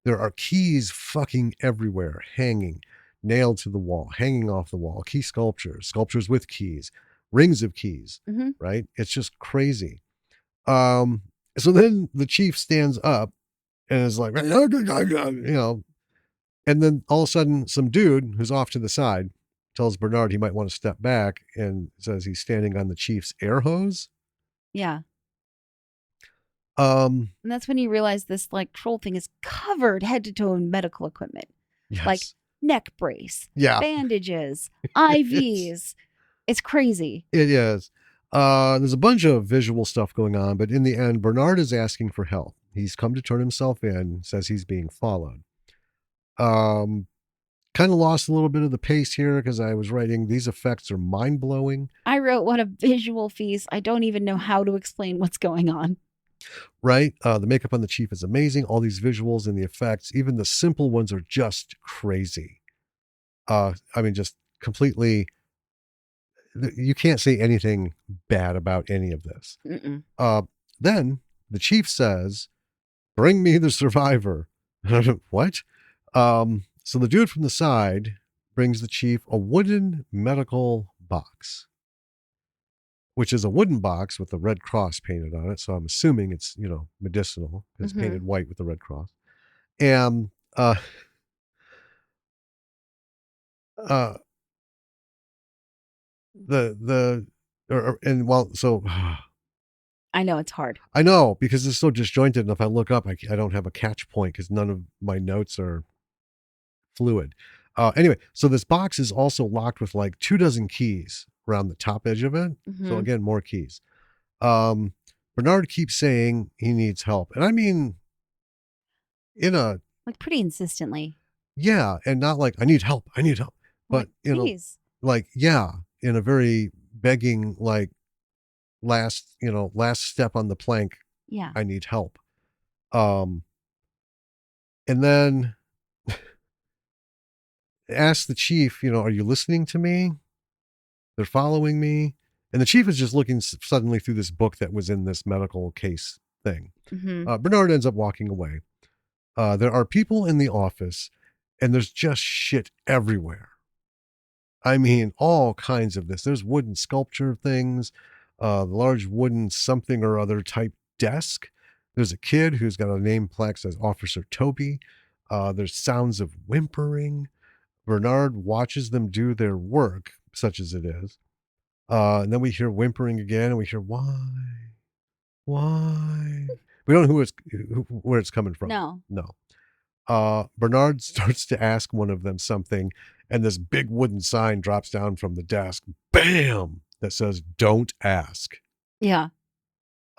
There are keys fucking everywhere, hanging, nailed to the wall, hanging off the wall, key sculptures with keys, rings of keys, Mm-hmm. right? It's just crazy. So then the chief stands up and is like, and then all of a sudden some dude who's off to the side tells Bernard he might want to step back, and says he's standing on the chief's air hose. Yeah. Um, And that's when you realize this like troll thing is covered head to toe in medical equipment. yes. Like neck brace, Yeah, bandages, it's IVs. It's crazy. it is. There's a bunch of visual stuff going on, but in the end, Bernard is asking for help. He's come to turn himself in, says he's being followed. Um, Kind of lost a little bit of the pace here because I was writing these effects are mind blowing, I wrote what a visual feast. I don't even know how to explain what's going on. right? The makeup on the chief is amazing. All these visuals and the effects, even the simple ones, are just crazy. I mean, just completely. You can't say anything bad about any of this. Mm-mm. Uh, then the chief says, "Bring me the survivor." What? So the dude from the side brings the chief a wooden medical box, which is a wooden box with the Red Cross painted on it. So I'm assuming it's, medicinal because it's Mm-hmm. painted white with the Red Cross. And uh, the and well, so I know it's hard. I know because it's so disjointed. And if I look up, I don't have a catch point because none of my notes are fluid. Anyway, so this box is also locked with like 2 dozen keys around the top edge of it. So Mm-hmm. again, more keys. Um, Bernard keeps saying he needs help, and I mean, in a Like pretty insistently. yeah, and not like I need help, I'm like, but please. like yeah, in a very begging like last step on the plank, Yeah. I need help. Um, and then ask the chief, are you listening to me? They're following me. And the chief is just looking suddenly through this book that was in this medical case thing. Mm-hmm. Bernard ends up walking away. There are people in the office, and there's just shit everywhere. I mean, all kinds of this. There's wooden sculpture things, large wooden something or other type desk. There's a kid who's got a name plaque that says Officer Toby. There's sounds of whimpering. Bernard watches them do their work, such as it is. And then we hear whimpering again, and we hear why? We don't know where it's coming from. No. No. Bernard starts to ask one of them something, and this big wooden sign drops down from the desk, bam, that says, "Don't ask." Yeah.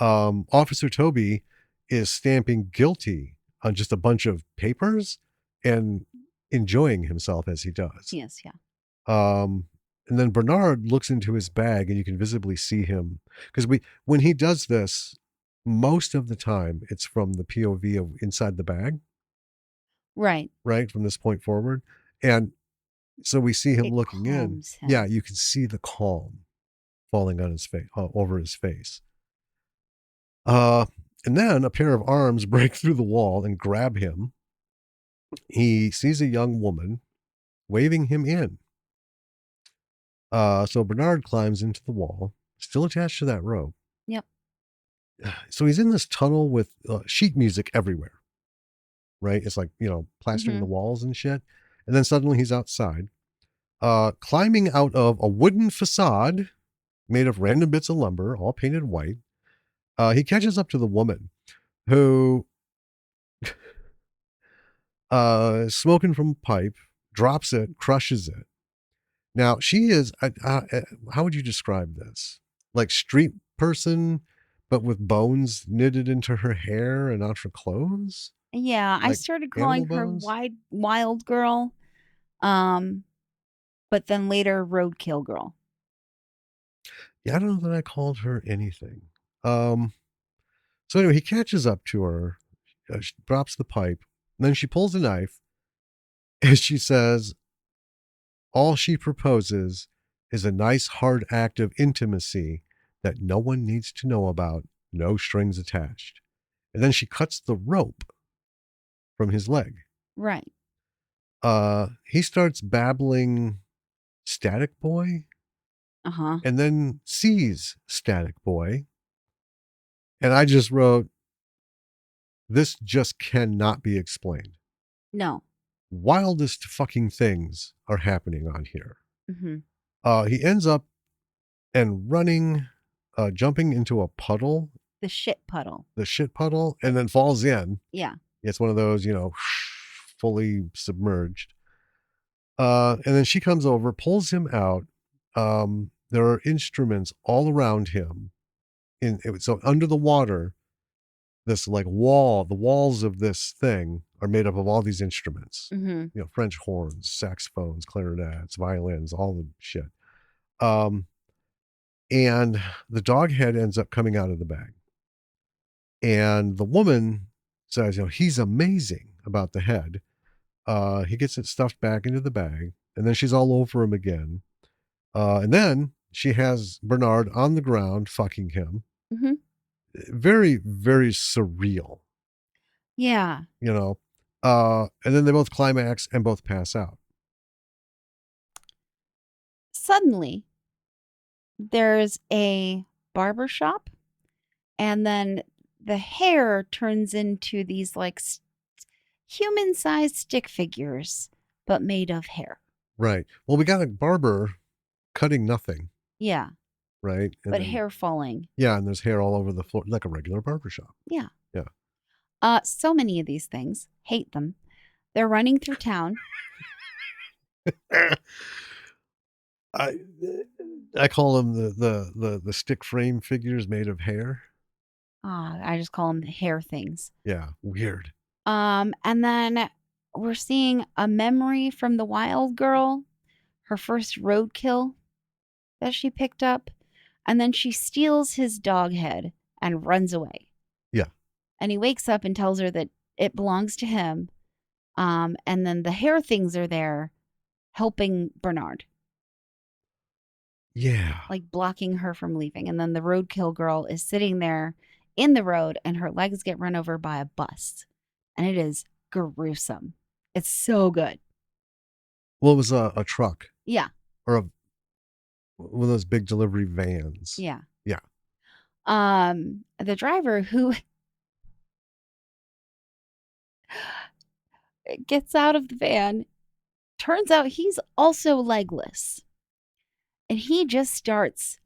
Officer Toby is stamping guilty on just a bunch of papers and enjoying himself as he does. Yes. Yeah. Um, and then Bernard looks into his bag, and you can visibly see him because when he does this, most of the time it's from the POV of inside the bag, Right. right from this point forward, and so we see him It looking in. calms Yeah, him. you can see the calm falling on his face, over his face. Uh, and then a pair of arms break through the wall and grab him. He sees a young woman waving him in. So Bernard climbs into the wall, still attached to that rope. Yep. So he's in this tunnel with sheet music everywhere, right? It's like, plastering Mm-hmm. the walls and shit. And then suddenly he's outside, climbing out of a wooden facade made of random bits of lumber, all painted white. He catches up to the woman who smoking from a pipe, drops it, crushes it. Now she is. How would you describe this? Like street person, but with bones knitted into her hair and out her clothes, Yeah. I like started animal calling her bones. wild girl. Um, but then later roadkill girl. Yeah, I don't know that I called her anything. Um, so anyway, he catches up to her, she drops the pipe, and then she pulls a knife, and she says, all she proposes is a nice hard act of intimacy that no one needs to know about, no strings attached. And then she cuts the rope from his leg. Right. He starts babbling Static Boy Uh-huh. and then sees Static Boy. And I just wrote, this just cannot be explained. No. Wildest fucking things are happening on here. Mm-hmm. He ends up and running, jumping into a puddle, The shit puddle. the shit puddle, and then falls in. Yeah. It's one of those, fully submerged. And then she comes over, pulls him out. There are instruments all around him. So under the water, this like wall, the walls of this thing are made up of all these instruments. Mm-hmm. French horns, saxophones, clarinets, violins, all the shit. Um, and the dog head ends up coming out of the bag. And the woman says, he's amazing about the head. He gets it stuffed back into the bag, and then she's all over him again. And then she has Bernard on the ground fucking him. Mm-hmm. Very, very surreal, Yeah. you know. And then they both climax and both pass out. Suddenly, there's a barber shop, and then the hair turns into these like human-sized stick figures, but made of hair. Right. Well, we got a barber cutting nothing, Yeah, right? And but then, hair falling. yeah, and there's hair all over the floor, like a regular barber shop. Yeah. Yeah. So many of these things. Hate them. They're running through town. I I call them the stick frame figures made of hair. I just call them hair things. Yeah, weird. And then we're seeing a memory from the wild girl, her first roadkill that she picked up, and then she steals his dog head and runs away. Yeah. And he wakes up and tells her that it belongs to him. And then the hair things are there helping Bernard, Yeah. like blocking her from leaving. And then the roadkill girl is sitting there in the road and her legs get run over by a bus. And it is gruesome. It's so good. Well, it was a truck Yeah. or one of those big delivery vans. Yeah. Yeah. The driver who gets out of the van, turns out he's also legless. And he just starts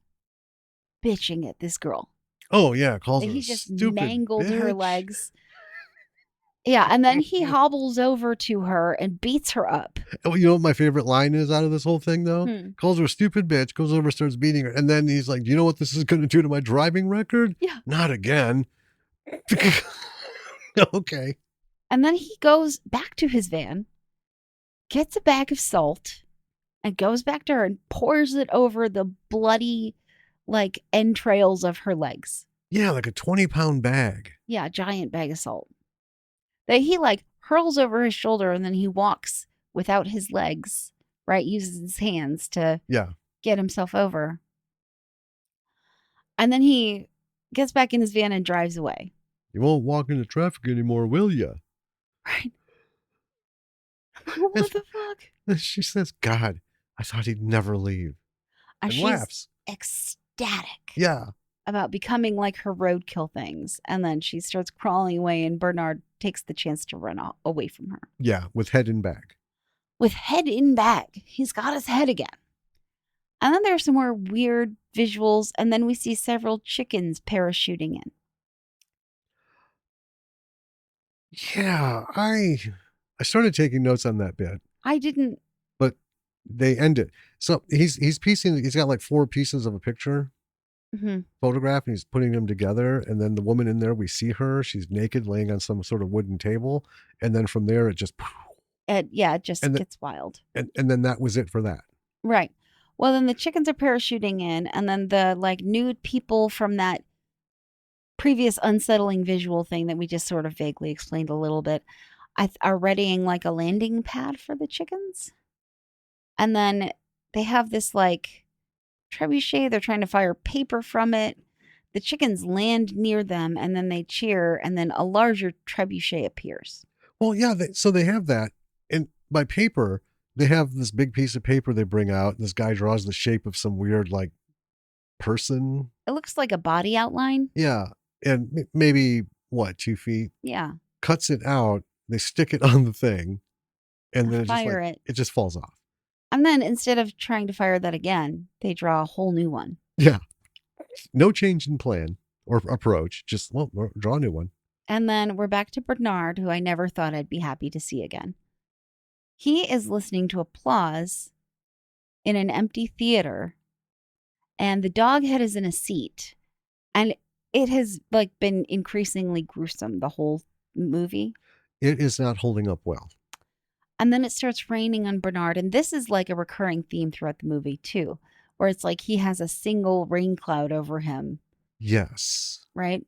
bitching at this girl. Oh yeah, calls That her he a just stupid mangled her bitch. legs. Yeah, and then he hobbles over to her and beats her up. Oh, you know what my favorite line is out of this whole thing though? Hmm. Calls her a stupid bitch, goes over, starts beating her, and then he's like, "Do you know what this is going to do to my driving record? Yeah. Not again." Okay. And then he goes back to his van, gets a bag of salt, and goes back to her and pours it over the bloody, like, entrails of her legs. Yeah, like a 20-pound bag. Yeah, a giant bag of salt. That he, like, hurls over his shoulder and then he walks without his legs, right? Uses his hands to get himself over. And then he gets back in his van and drives away. You won't walk into traffic anymore, will you? Right. What the fuck? She says, "God, I thought he'd never leave." And she's laughs. Ecstatic. Yeah. About becoming like her roadkill things. And then she starts crawling away and Bernard takes the chance to run away from her. Yeah, with head in bag. With head in bag. He's got his head again. And then there's some more weird visuals. And then we see several chickens parachuting in. Yeah, I started taking notes on that bit. I didn't. But they end it. So he's got like 4 pieces of a picture. Mm-hmm. Photograph, and he's putting them together, and then the woman in there, we see her, she's naked laying on some sort of wooden table, and then from there it just it just gets wild, and then that was it for that. Right. Well, then the chickens are parachuting in, and then the like nude people from that previous unsettling visual thing that we just sort of vaguely explained a little bit are readying like a landing pad for the chickens, and then they have this like trebuchet. They're trying to fire paper from it. The chickens land near them and then they cheer and then a larger trebuchet appears. Well, yeah, so they have that. And by paper, they have this big piece of paper they bring out. And this guy draws the shape of some weird like person. It looks like a body outline. Yeah. And maybe 2 feet? Yeah. Cuts it out. They stick it on the thing. And then it just falls off. And then instead of trying to fire that again, they draw a whole new one. Yeah. No change in plan or approach. Just, draw a new one. And then we're back to Bernard, who I never thought I'd be happy to see again. He is listening to applause in an empty theater, and the dog head is in a seat, and it has like been increasingly gruesome the whole movie. It is not holding up well. And then it starts raining on Bernard, and this is like a recurring theme throughout the movie too, where it's like he has a single rain cloud over him, Yes. right?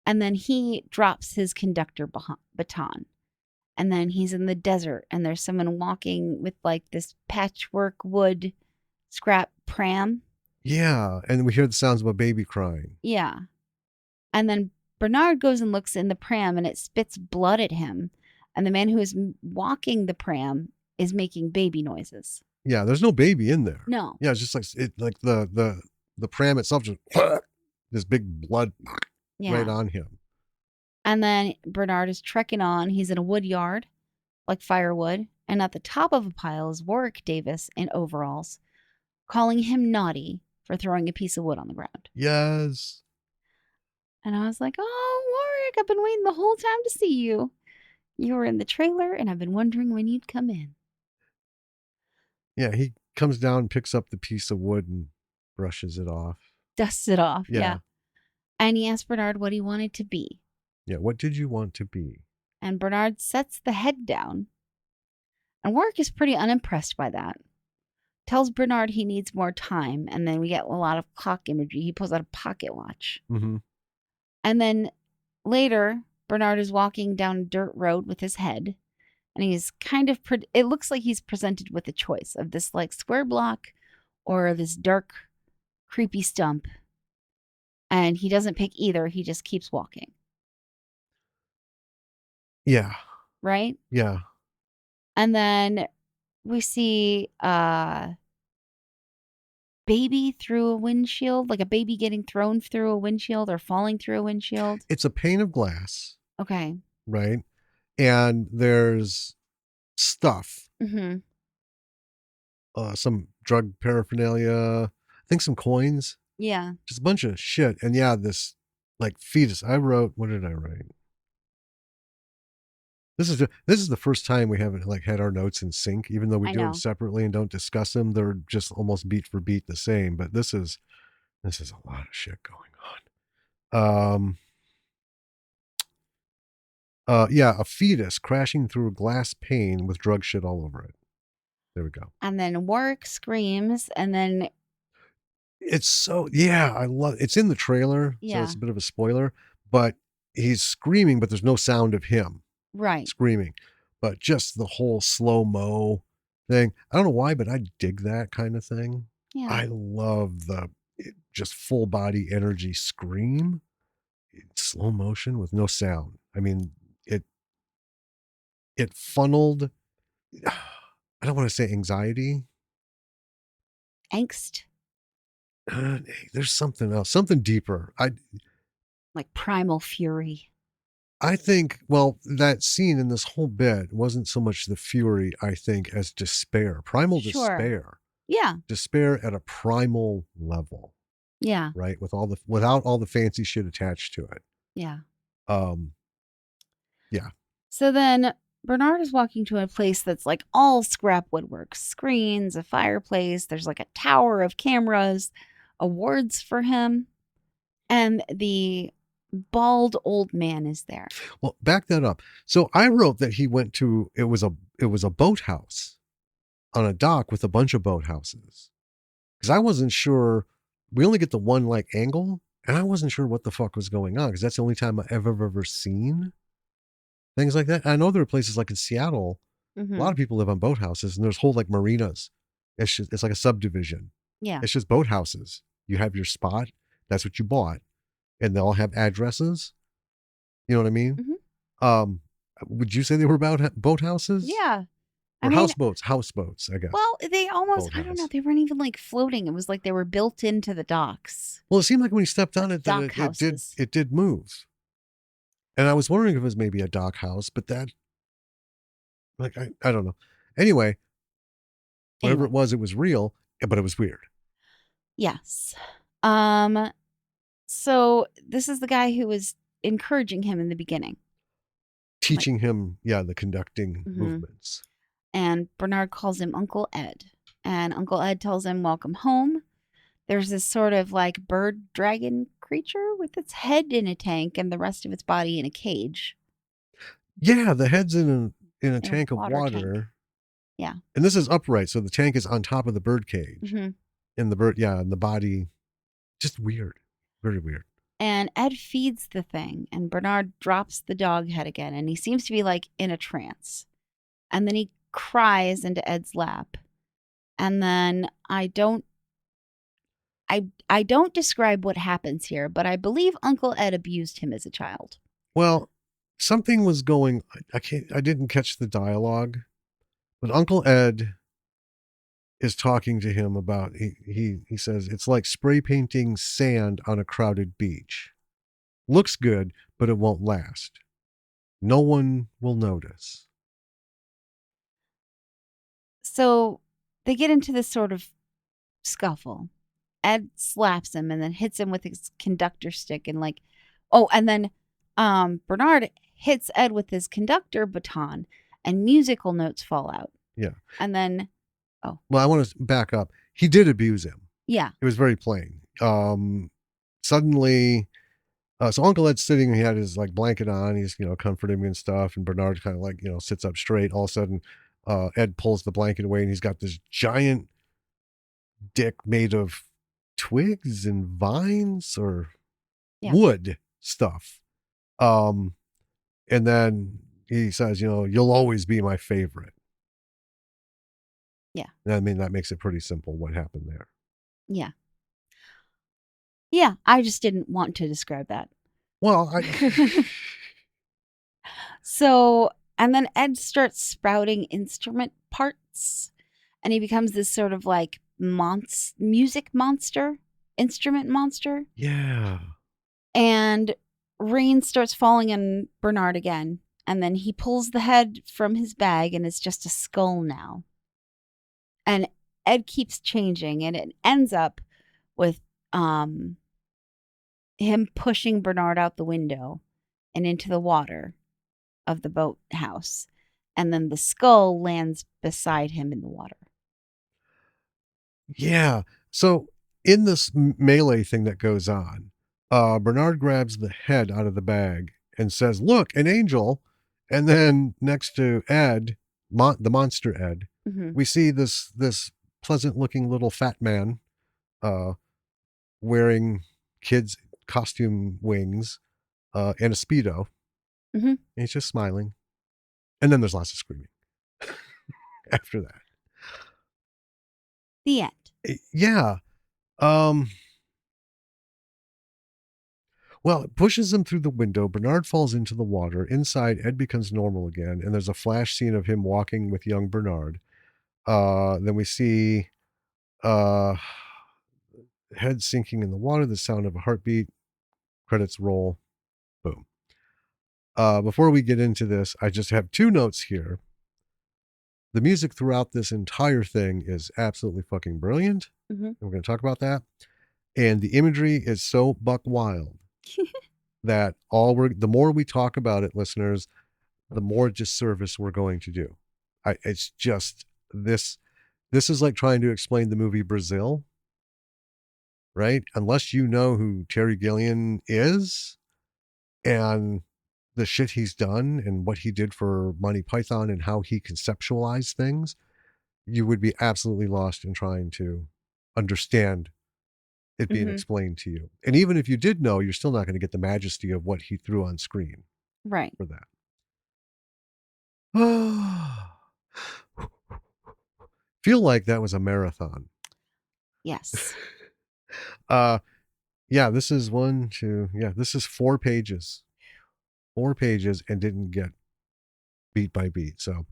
And then he drops his conductor baton. And then he's in the desert, and there's someone walking with like this patchwork wood scrap pram. Yeah. And we hear the sounds of a baby crying. Yeah. And then Bernard goes and looks in the pram, and it spits blood at him. And the man who is walking the pram is making baby noises. Yeah, there's no baby in there. No. Yeah, it's just like it, like the pram itself just this big blood Yeah. right on him. And then Bernard is trekking on. He's in a wood yard, like firewood. And at the top of a pile is Warwick Davis in overalls, calling him naughty for throwing a piece of wood on the ground. Yes. And I was like, oh, Warwick, I've been waiting the whole time to see you. You were in the trailer, and I've been wondering when you'd come in. Yeah, he comes down, picks up the piece of wood, and brushes it off. Dusts it off. Yeah. Yeah. And he asked Bernard what he wanted to be. Yeah, what did you want to be? And Bernard sets the head down. And Warwick is pretty unimpressed by that. Tells Bernard he needs more time. And then we get a lot of clock imagery. He pulls out a pocket watch. Mm-hmm. And then later, Bernard is walking down a dirt road with his head. And he's kind of, it looks like he's presented with a choice of this like square block or this dark, creepy stump. And he doesn't pick either. He just keeps walking. Yeah. Right? Yeah. And then we see baby through a windshield, like a baby getting thrown through a windshield or falling through a windshield. It's a pane of glass. Okay. Right? And there's stuff. Mm-hmm. Some drug paraphernalia. I think some coins. Yeah. Just a bunch of shit. And yeah, this like fetus. I wrote, what did I write? This is the first time we haven't like had our notes in sync, even though we do them separately and don't discuss them. They're just almost beat for beat the same. But this is a lot of shit going on. Yeah, a fetus crashing through a glass pane with drug shit all over it. There we go. And then Warwick screams, and then it's so I love it's in the trailer, so it's a bit of a spoiler, but he's screaming, but there's no sound of him. Right. Screaming. But just the whole slow-mo thing. I don't know why, but I dig that kind of thing. Yeah. I love the just full body energy scream. Slow motion with no sound. I mean, it funneled, I don't want to say anxiety. Angst. There's something else, something deeper. Like primal fury. I think, well, that scene in this whole bit wasn't so much the fury, I think, as despair. Primal despair. Yeah. Despair at a primal level. Yeah. Right? Without all the fancy shit attached to it. Yeah. Yeah. So then Bernard is walking to a place that's like all scrap woodwork, screens, a fireplace. There's like a tower of cameras, awards for him. And the bald old man is there. Well, back that up. So I wrote that he went to, it was a boathouse on a dock with a bunch of boathouses. Because I wasn't sure, we only get the one like angle, and I wasn't sure what the fuck was going on, because that's the only time I've ever seen things like that. I know there are places like in Seattle, a lot of people live on boathouses, and there's whole like marinas. It's like a subdivision. Yeah. It's just boathouses. You have your spot. That's what you bought. And they all have addresses. You know what I mean? Mm-hmm. Would you say they were about boathouses? Yeah. Or houseboats, I guess. Well, they almost, I don't know, they weren't even like floating. It was like they were built into the docks. Well, it seemed like when you stepped on it, that it did move. And I was wondering if it was maybe a dock house, but that, like, I don't know. Anyway, whatever it was real, but it was weird. Yes. So this is the guy who was encouraging him in the beginning. Teaching him, the conducting movements. and Bernard calls him Uncle Ed. And Uncle Ed tells him, "Welcome home." There's this sort of like bird dragon creature with its head in a tank and the rest of its body in a cage, Yeah, the head's in a in a tank of water tank. water. Yeah. And this is upright, so the tank is on top of the bird cage. Hmm. And the bird, yeah, and the body, just weird. Very weird. And Ed feeds the thing, and Bernard drops the dog head again, and he seems to be like in a trance. And then he cries into Ed's lap. And then I don't describe what happens here, but I believe Uncle Ed abused him as a child. Well, something was going, I didn't catch the dialogue, but Uncle Ed is talking to him about, he says, it's like spray painting sand on a crowded beach. Looks good, but it won't last. No one will notice. So they get into this sort of scuffle. Ed slaps him and then hits him with his conductor stick and like, oh, and then Bernard hits Ed with his conductor baton and musical notes fall out. Yeah. And then, oh, Well, I want to back up. He did abuse him. yeah. It was very plain. Suddenly, so Uncle Ed's sitting, he had his like blanket on, he's, comforting him and stuff. And Bernard kind of like, sits up straight. All of a sudden, Ed pulls the blanket away and he's got this giant dick made of twigs and vines or Yeah. wood stuff. And then he says, you'll always be my favorite. Yeah. And I mean, that makes it pretty simple what happened there. Yeah. Yeah. I just didn't want to describe that. Well, So, and then Ed starts sprouting instrument parts and he becomes this sort of like music monster, instrument monster. yeah. And rain starts falling on Bernard again. And then he pulls the head from his bag and it's just a skull now. And Ed keeps changing and it ends up with him pushing Bernard out the window and into the water of the boathouse. And then the skull lands beside him in the water. Yeah. So in this melee thing that goes on, Bernard grabs the head out of the bag and says, "Look, an angel." And then next to Ed, the monster Ed, we see this pleasant-looking little fat man wearing kids' costume wings and a Speedo. And he's just smiling. And then there's lots of screaming after that. The end. Yeah. Well, it pushes him through the window. Bernard falls into the water. Inside, Ed becomes normal again, and there's a flash scene of him walking with young Bernard. Then we see head sinking in the water, the sound of a heartbeat, credits roll, boom. Before we get into this, I just have two notes here. The music throughout this entire thing is absolutely fucking brilliant. And we're going to talk about that. And the imagery is so buck wild that the more we talk about it, listeners, the more disservice we're going to do. It's just this is like trying to explain the movie Brazil, right? Unless you know who Terry Gilliam is and the shit he's done and what he did for Monty Python and how he conceptualized things, you would be absolutely lost in trying to understand it being explained to you. And even if you did know, you're still not going to get the majesty of what he threw on screen. Right. For that. Feel like that was a marathon. Yes. Yeah, this is this is 4 pages. 4 pages and didn't get beat by beat. So,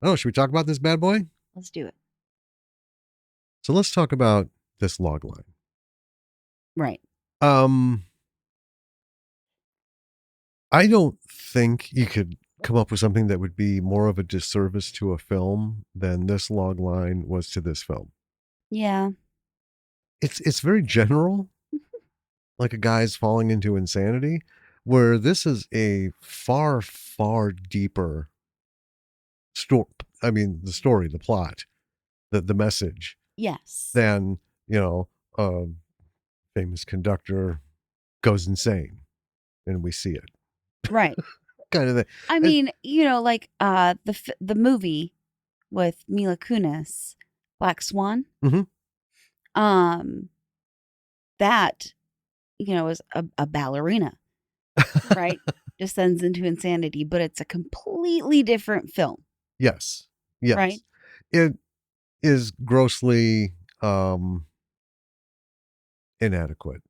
should we talk about this bad boy? Let's do it. So let's talk about this log line. Right. I don't think you could come up with something that would be more of a disservice to a film than this log line was to this film. Yeah. It's very general, like a guy's falling into insanity, where this is a far, far deeper I mean, the story, the plot, the message, Yes. than, you know, a famous conductor goes insane and we see it Right. kind of thing. I And, mean, like the movie with Mila Kunis, Black Swan. mhm. Um, that is a ballerina, right? Descends into insanity, but it's a completely different film, Yes. right? Yes. It is grossly um inadequate.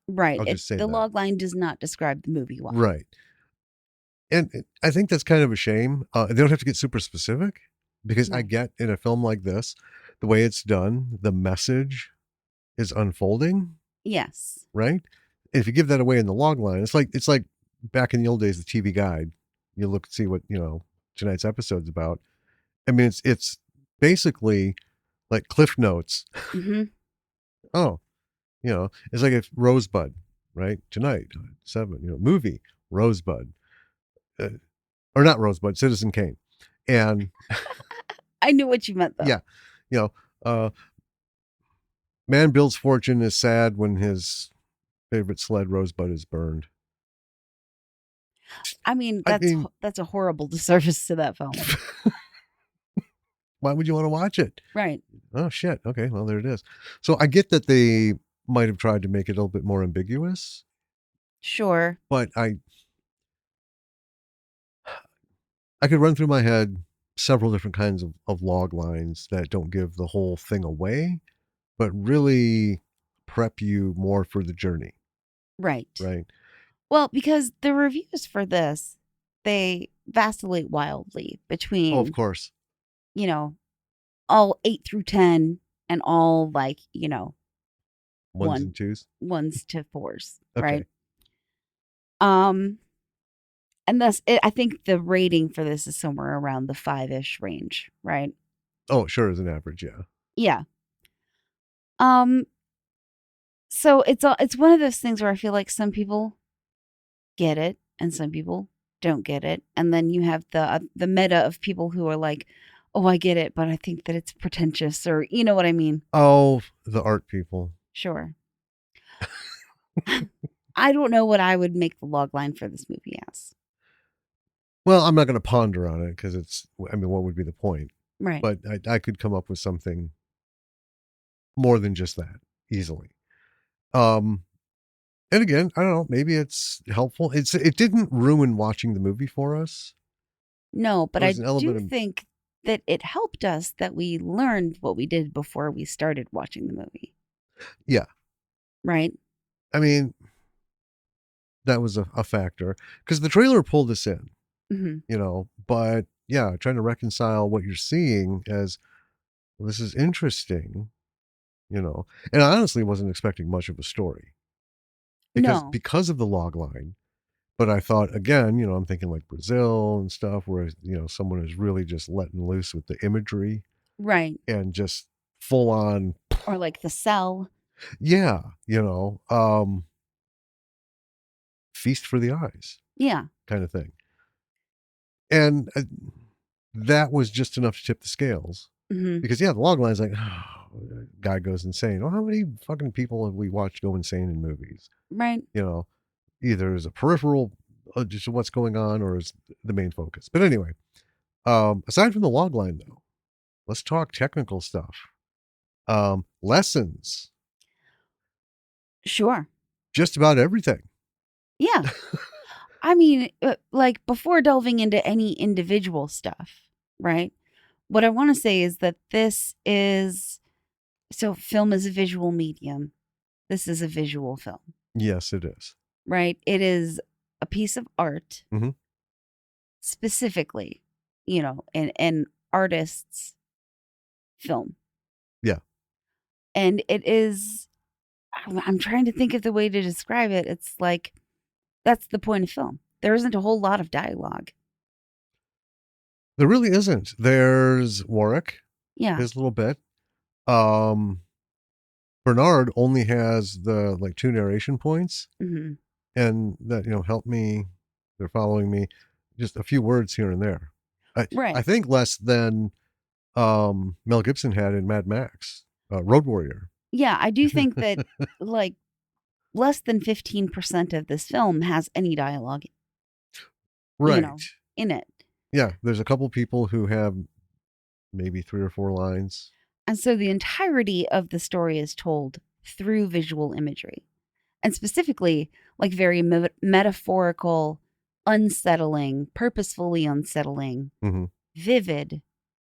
Right. I'll just say The that. log line does not describe the movie well. Right. And I think that's kind of a shame. They don't have to get super specific because I Right. get in a film like this, the way it's done, the message is unfolding, Yes. right? If you give that away in the log line, it's like back in the old days, the TV guide. You look and see what, tonight's episode's about. I mean, it's basically like cliff notes. Hmm. Oh, it's like if Rosebud, right? Tonight, 7, movie, Rosebud. Uh, or not Rosebud, Citizen Kane. And I knew what you meant though. yeah, you know, uh, man builds fortune is sad when his favorite sled Rosebud is burned. I mean, I mean, that's a horrible disservice to that film. why would you want to watch it? Right. Oh shit. Okay, well there it is. So I get that they might have tried to make it a little bit more ambiguous, Sure. but I could run through my head several different kinds of log lines that don't give the whole thing away, but really prep you more for the journey, Right. right? Well, because the reviews for this, they vacillate wildly Oh, of between, course. you know, all 8 through 10 and all like, Ones and one twos. ones to fours, right? Okay. Um and I think the rating for this is somewhere around the 5-ish range, right? Oh, sure, as an average, yeah. Yeah. Um so it's one of those things where I feel like some people get it and some people don't get it. And then you have the meta of people who are like, "Oh, I get it, but I think that it's pretentious," or you know what I mean? Oh, the art people. Sure. I don't know what I would make the log line for this movie as. Well, I'm not going to ponder on it because I mean, what would be the point? Right. But I could come up with something more than just that easily. Um, and again, I don't know, maybe it's helpful. It didn't ruin watching the movie for us. No, but There was I an do element of, think that it helped us that we learned what we did before we started watching the movie. yeah. Right? I mean, that was a factor because the trailer pulled us in, Hmm. but yeah, trying to reconcile what you're seeing as, well, this is interesting, and I honestly wasn't expecting much of a story because No. because of the log line. But I thought again, I'm thinking like Brazil and stuff, where someone is really just letting loose with the imagery Right. and just full on, Or like the cell. yeah, feast for the eyes Yeah. kind of thing. And that was just enough to tip the scales Hmm. because yeah, the log line's like, oh, guy goes insane. Oh, how many fucking people have we watched go insane in movies? Right. You know, either as a peripheral, just what's going on, or as the main focus. But anyway, aside from the log line, though, let's talk technical stuff. Lessons, Sure. just about everything. Yeah. I mean, like before delving into any individual stuff, right? What I want to say is that film is a visual medium. This is a visual film, Yes, it is. right? It is a piece of art, Mm-hmm. specifically, an artist's film. Yeah. And it is, I'm trying to think of the way to describe it. It's like, that's the point of film. There isn't a whole lot of dialogue. There really isn't. There's Warwick, Yeah. his little bit. Um, Bernard only has the like 2 narration points, Hmm. and that help me. They're following me. Just a few words here and there. I Right. think less than Mel Gibson had in Mad Max, Road Warrior. Yeah, I do think that, like, less than 15% of this film has any dialogue, you Right. know, in it. Yeah, there's a couple people who have maybe 3 or 4 lines. And so the entirety of the story is told through visual imagery, and specifically, like, very metaphorical, unsettling, purposefully unsettling, Mhm. vivid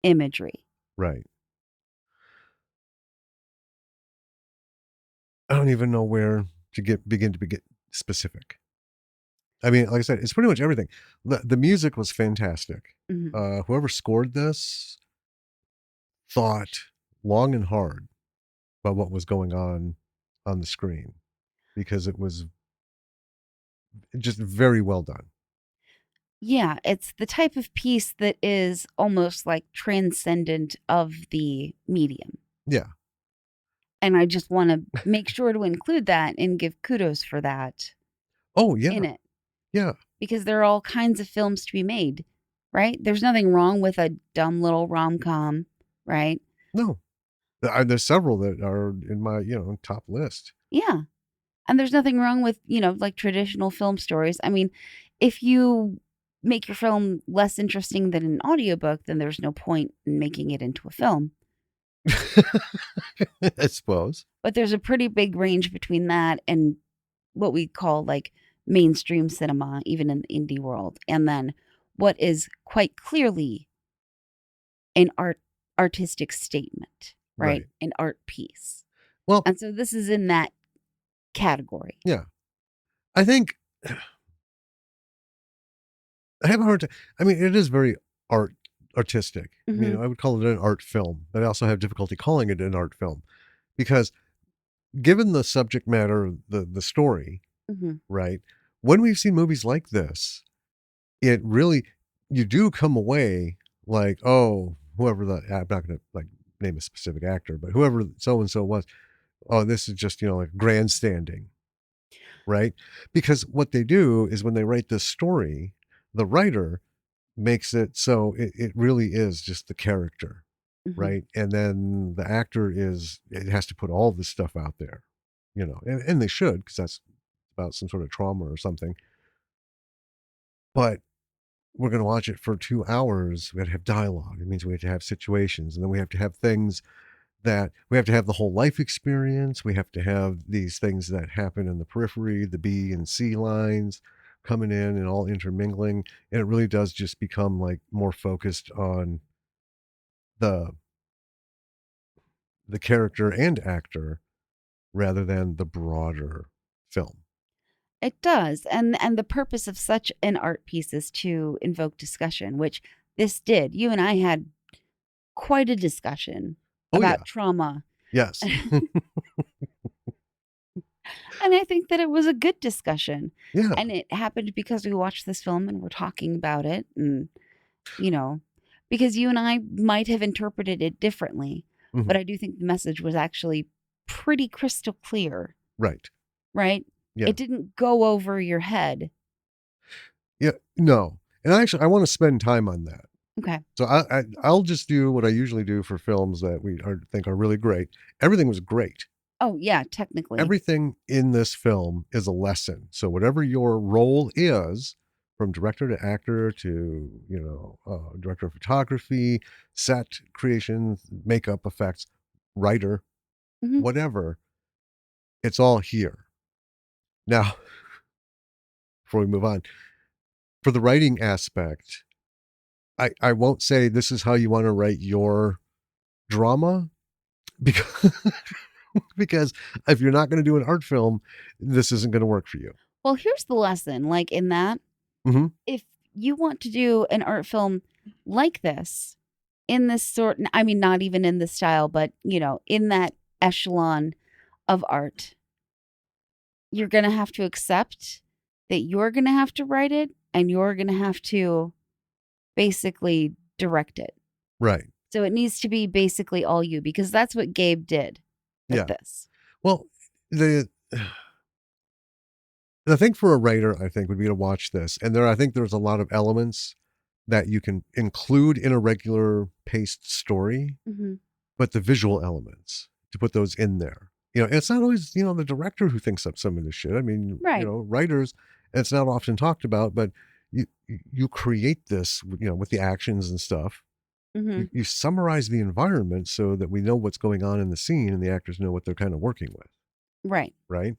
imagery. Right. I don't even know where to begin specific. I mean, like I said, it's pretty much everything. The music was fantastic. Mhm. Whoever scored this thought long and hard about what was going on the screen because it was just very well done. Yeah, it's the type of piece that is almost like transcendent of the medium. Yeah. And I just want to make sure to include that and give kudos for that Oh, in yeah. it, Yeah. because there are all kinds of films to be made, right? There's nothing wrong with a dumb little rom com, right? No. There's several that are in my, top list. Yeah. And there's nothing wrong with, like traditional film stories. I mean, if you make your film less interesting than an audiobook, then there's no point in making it into a film. I suppose. But there's a pretty big range between that and what we call like mainstream cinema, even in the indie world, and then what is quite clearly an artistic statement, right? Right. An art piece. Well, And so this is in that category. yeah. I think I have a hard time. I mean, it is very artistic. I mean, Hmm. I would call it an art film, but I also have difficulty calling it an art film because given the subject matter, the story, Hmm. right? When we've seen movies like this, it really you do come away like, oh, whoever I'm not going to like name a specific actor, but whoever so and so was, oh, this is just like grandstanding, right? Because what they do is when they write this story, the writer makes it so it really is just the character, Hmm. right? And then the actor it has to put all this stuff out there, and they should because that's about some sort of trauma or something. But we're going to watch it for 2 hours. We got to have dialogue. It means we have to have situations, and then we have to have things that we have to have the whole life experience. We have to have these things that happen in the periphery, the B and C lines coming in and all intermingling. And it really does just become like more focused on the the character and actor rather than the broader film. It does. And the purpose of such an art piece is to invoke discussion, which this did. You and I had quite a discussion Oh yeah. about trauma. Yes. And I think that it was a good discussion. Yeah. And it happened because we watched this film and we're talking about it. And, you know, because you and I might have interpreted it differently. Hmm. But I do think the message was actually pretty crystal clear, Right. right? Yeah. It didn't go over your head. Yeah. No. And actually I want to spend time on that. Okay. So I'll just do what I usually do for films that think are really great. Everything was great. Oh, yeah, technically. Everything in this film is a lesson. So whatever your role is, from director to actor to director of photography, set creation, makeup effects, writer, Hmm. whatever, it's all here. Now, before we move on, for the writing aspect, I won't say this is how you want to write your drama because because if you're not going to do an art film, this isn't going to work for you. Well, here's the lesson. Like in that, Hmm. if you want to do an art film like this, in this sort, I mean, not even in this style, but, in that echelon of art, you're going to have to accept that you're going to have to write it and you're going to have to basically direct it. Right. So it needs to be basically all you, because that's what Gabe did with Yeah. this. Well, the the thing for a writer, I think, would be to watch this, and I think there's a lot of elements that you can include in a regular paced story, Hmm. but the visual elements to put those in there. It's not always the director who thinks up some of this shit. I mean, Right. writers. And it's not often talked about, but you create this, with the actions and stuff. Hmm. You summarize the environment so that we know what's going on in the scene and the actors know what they're kind of working with, Right. right?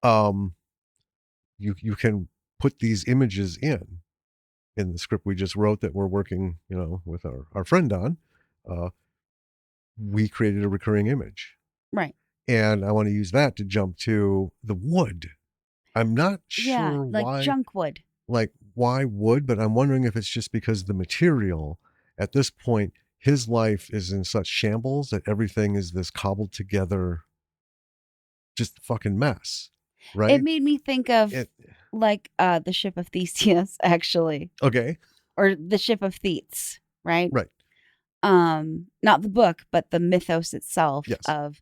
Um, you can put these images in the script we just wrote that we're working, with our friend on. Uh, we created a recurring image, Right. and I want to use that to jump to the wood. I'm not Yeah. sure Like why, junk wood. like why wood, but I'm wondering if it's just because the material at this point, his life is in such shambles that everything is this cobbled together, just fucking mess, It right? made me think of It like the ship of Theseus, actually, okay, or the ship of Thetes, right? right? Not the book, but the mythos itself Yes. of,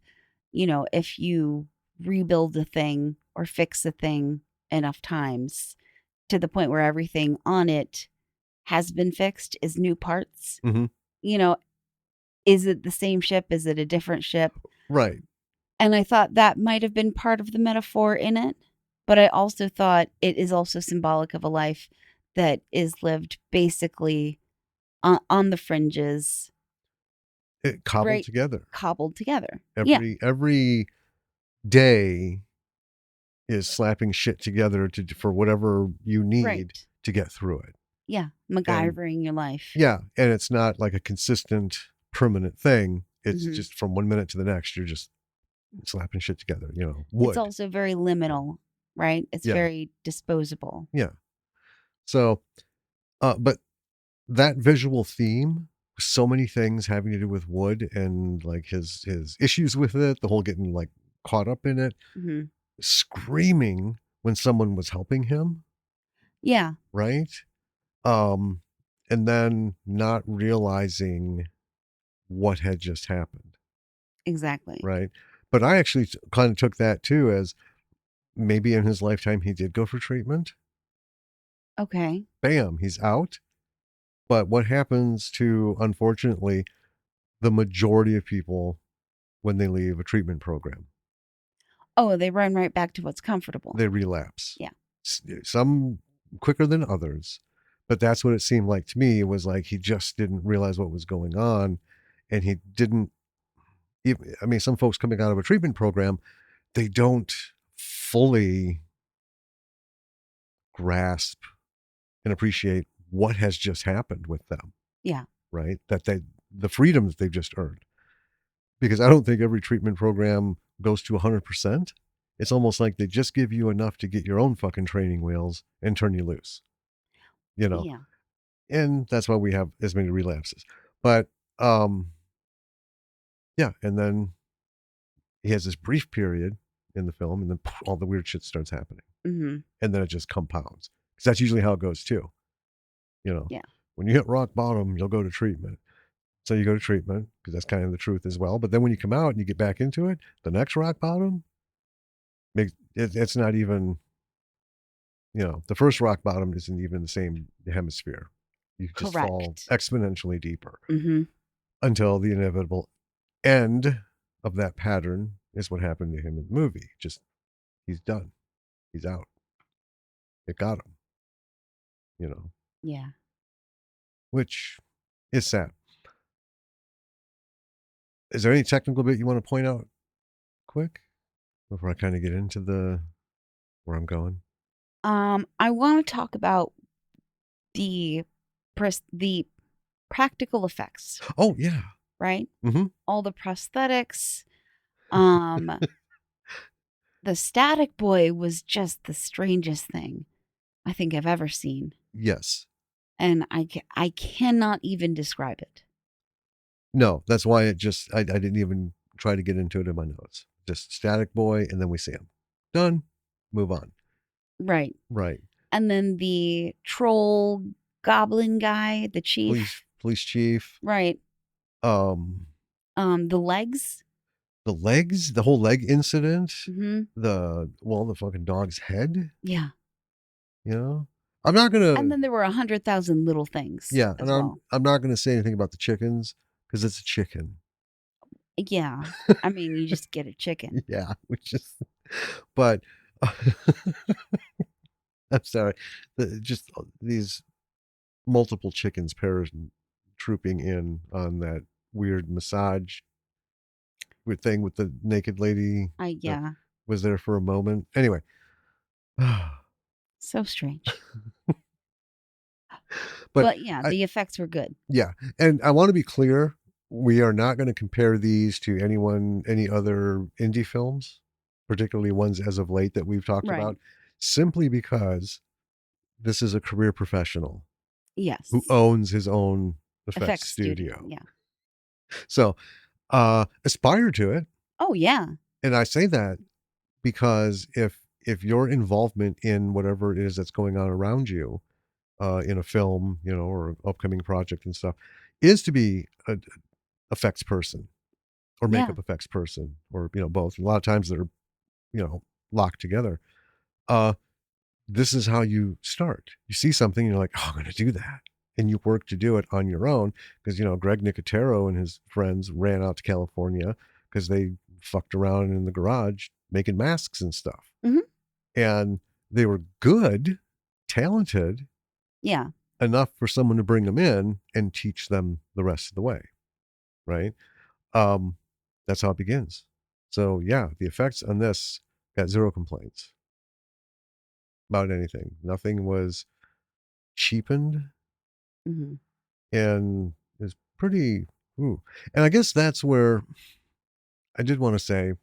if you rebuild a thing or fix a thing enough times to the point where everything on it has been fixed, is new parts, Hmm. you know, is it the same ship? Is it a different ship? Right. And I thought that might have been part of the metaphor in it. But I also thought it is also symbolic of a life that is lived basically on the fringes, It cobbled right? together. Cobbled together. Yeah, Every day is slapping shit together for whatever you need right. to get through it. Yeah, And MacGyvering your life. yeah, and it's not like a consistent permanent thing. It's Hmm. just from 1 minute to the next you're just slapping shit together, It's wood. also very liminal, right? It's Yeah. very disposable. Yeah. So but that visual theme, so many things having to do with wood and like his issues with it, the whole getting like caught up in it, Hmm. screaming when someone was helping him, Yeah, right? Um, and then not realizing what had just happened, exactly. right? But I actually kind of took that too as maybe in his lifetime he did go for treatment. Okay. Bam, he's out. But what happens to, unfortunately, the majority of people when they leave a treatment program? Oh, they run right back to what's comfortable. They relapse. Yeah. Some quicker than others, but that's what it seemed like to me. It was like he just didn't realize what was going on, and he didn't. I mean, some folks coming out of a treatment program, they don't fully grasp and appreciate what has just happened with them, Yeah. right? The freedom that they've just earned. Because I don't think every treatment program goes to 100%. It's almost like they just give you enough to get your own fucking training wheels and turn you loose, you know. Yeah. And that's why we have as many relapses. But um yeah, and then he has this brief period in the film, and then all the weird shit starts happening, Hmm. and then it just compounds because that's usually how it goes too. You know, Yeah. when you hit rock bottom, you'll go to treatment. So you go to treatment because that's kind of the truth as well. But then when you come out and you get back into it, the next rock bottom it's not even, the first rock bottom isn't even the same hemisphere. You just fall Correct. exponentially deeper Hmm. until the inevitable end of that pattern is what happened to him in the movie. Just he's done. He's out. It got him, you know, Yeah. which is sad. Is there any technical bit you want to point out quick before I kind of get into the where I'm going? I want to talk about the the practical effects, Oh yeah. right? Mm-hmm. All the prosthetics. Um, the static boy was just the strangest thing I think I've ever seen, Yes. and I cannot even describe it. No, that's why I didn't even try to get into it in my notes. Just static boy, and then we see him. Done. Move on. Right. Right. And then the troll goblin guy, the Police chief. police chief. Right. Um The legs. the legs, the whole leg incident, Hmm. the fucking dog's head, Yeah. you know? I'm not And gonna. then there were 100,000 little things Yeah, and as well. I'm not gonna say anything about the chickens because it's a chicken. Yeah. I mean, you just get a chicken. Yeah, which is, but I'm sorry. Just these multiple chickens trooping in on that weird massage weird thing with the naked lady that Yeah. was there for a moment. Anyway, So strange. but But yeah, I the effects were good. yeah, and I want to be clear. We are not going to compare these to any other indie films, particularly ones as of late that we've talked Right. about, simply because this is a career professional who Yes. owns his own effects Effects studio. studio. Yeah. So aspire to it. Oh, yeah. And I say that because if your involvement in whatever it is that's going on around you, in a film, or an upcoming project and stuff, is to be a effects person or Yeah. makeup effects person, or both. A lot of times they're you know locked together. Uh, this is how you start. You see something, and you're like, oh, I'm going to do that. And you work to do it on your own because, Greg Nicotero and his friends ran out to California because they fucked around in the garage making masks and stuff. Hmm. And they were good, talented Yeah. enough for someone to bring them in and teach them the rest of the way. Right. Um, that's how it begins. So, yeah, the effects on this got zero complaints about anything. Nothing was cheapened, Hmm. and is pretty. Ooh. And I guess that's where I did want to say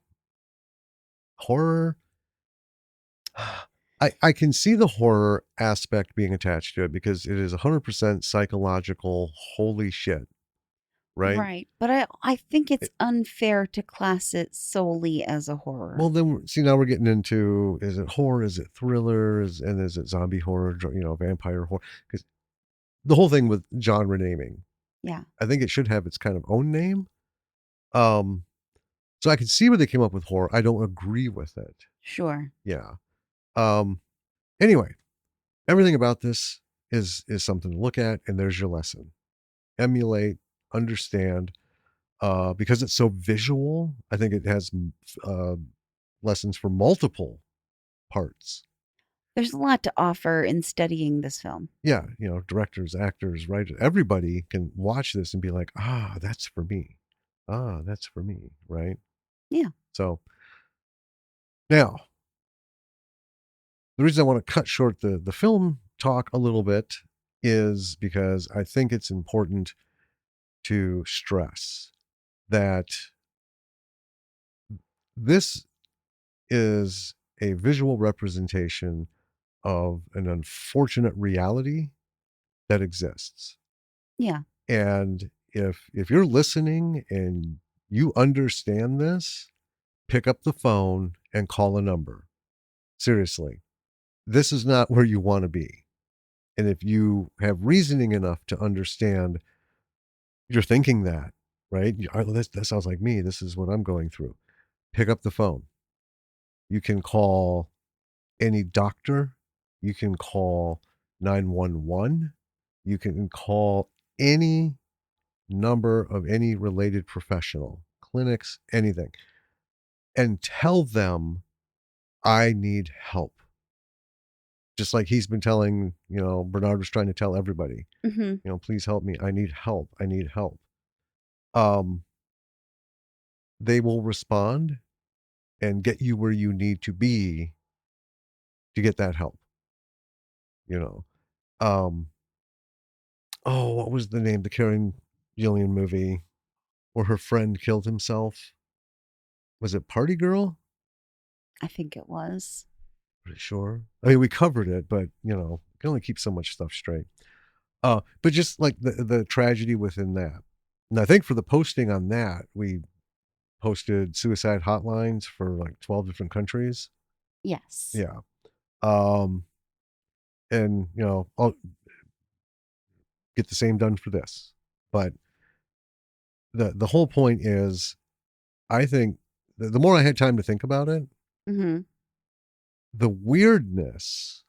horror. I can see the horror aspect being attached to it because it is 100% psychological. Holy shit, right? Right. But I think it's It, unfair to class it solely as a well, horror. then see, now we're getting into, is it horror? Is it thriller? And is it zombie horror? Vampire horror? Because the whole thing with genre naming, Yeah. I think it should have its kind of own name. Um, so I can see where they came up with horror. I don't agree with it. Sure. Yeah. Um, anyway, everything about this is something to look at, and there's your lesson. Emulate, understand, because it's so visual. I think it has uh, lessons for multiple parts. There's a lot to offer in studying this film. Yeah, directors, actors, writers, everybody can watch this and be like, ah, that's for me. Ah, that's for me, right? Yeah. So now, the reason I want to cut short the film talk a little bit is because I think it's important to stress that this is a visual representation of an unfortunate reality that exists. Yeah. And if you're listening and you understand this, pick up the phone and call a number. Seriously, this is not where you want to be. And if you have reasoning enough to understand, you're thinking that, right? That sounds like me. This is what I'm going through. Pick up the phone. You can call any doctor. You can call 911. You can call any number of any related professional, clinics, anything, and tell them, I need help. Just like he's been telling, Bernard was trying to tell everybody, Hmm. please help me. I need help. I need help. Um, they will respond and get you where you need to be to get that help, you know. Um, oh, what was the name? The Karen Gillian movie where her friend killed himself. Was it Party Girl? I think it was. Pretty sure. I mean, we covered it, but you can only keep so much stuff straight. But just like the tragedy within that. And I think for the posting on that, we posted suicide hotlines for like 12 different countries. Yes. Yeah. Um, and I'll get the same done for this. But the whole point is, I think the more I had time to think about it, Hmm. the weirdness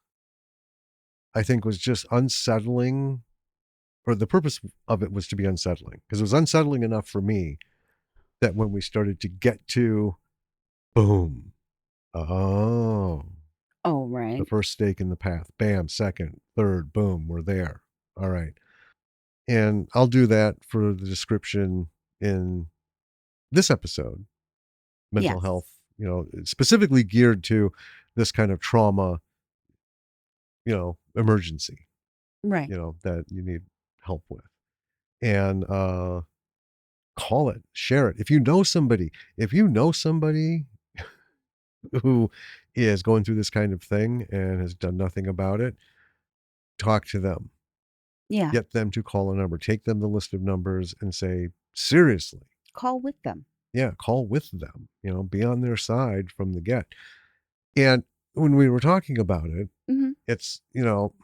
I think was just unsettling, or the purpose of it was to be unsettling, because it was unsettling enough for me that when we started to get to boom, oh, Oh, the right. first stake in the path, bam, second, third, boom, we're there. All right. And I'll do that for the description in this episode, mental Yes. health, specifically geared to this kind of trauma, emergency, Right. that you need help with. And call it, share it. If you know somebody who is going through this kind of thing and has done nothing about it, talk to them. Yeah. Get them to call a number. Take them the list of numbers and say, seriously, Call with them. yeah, call with them, be on their side from the get. And when we were talking about it, Hmm. it's, you don't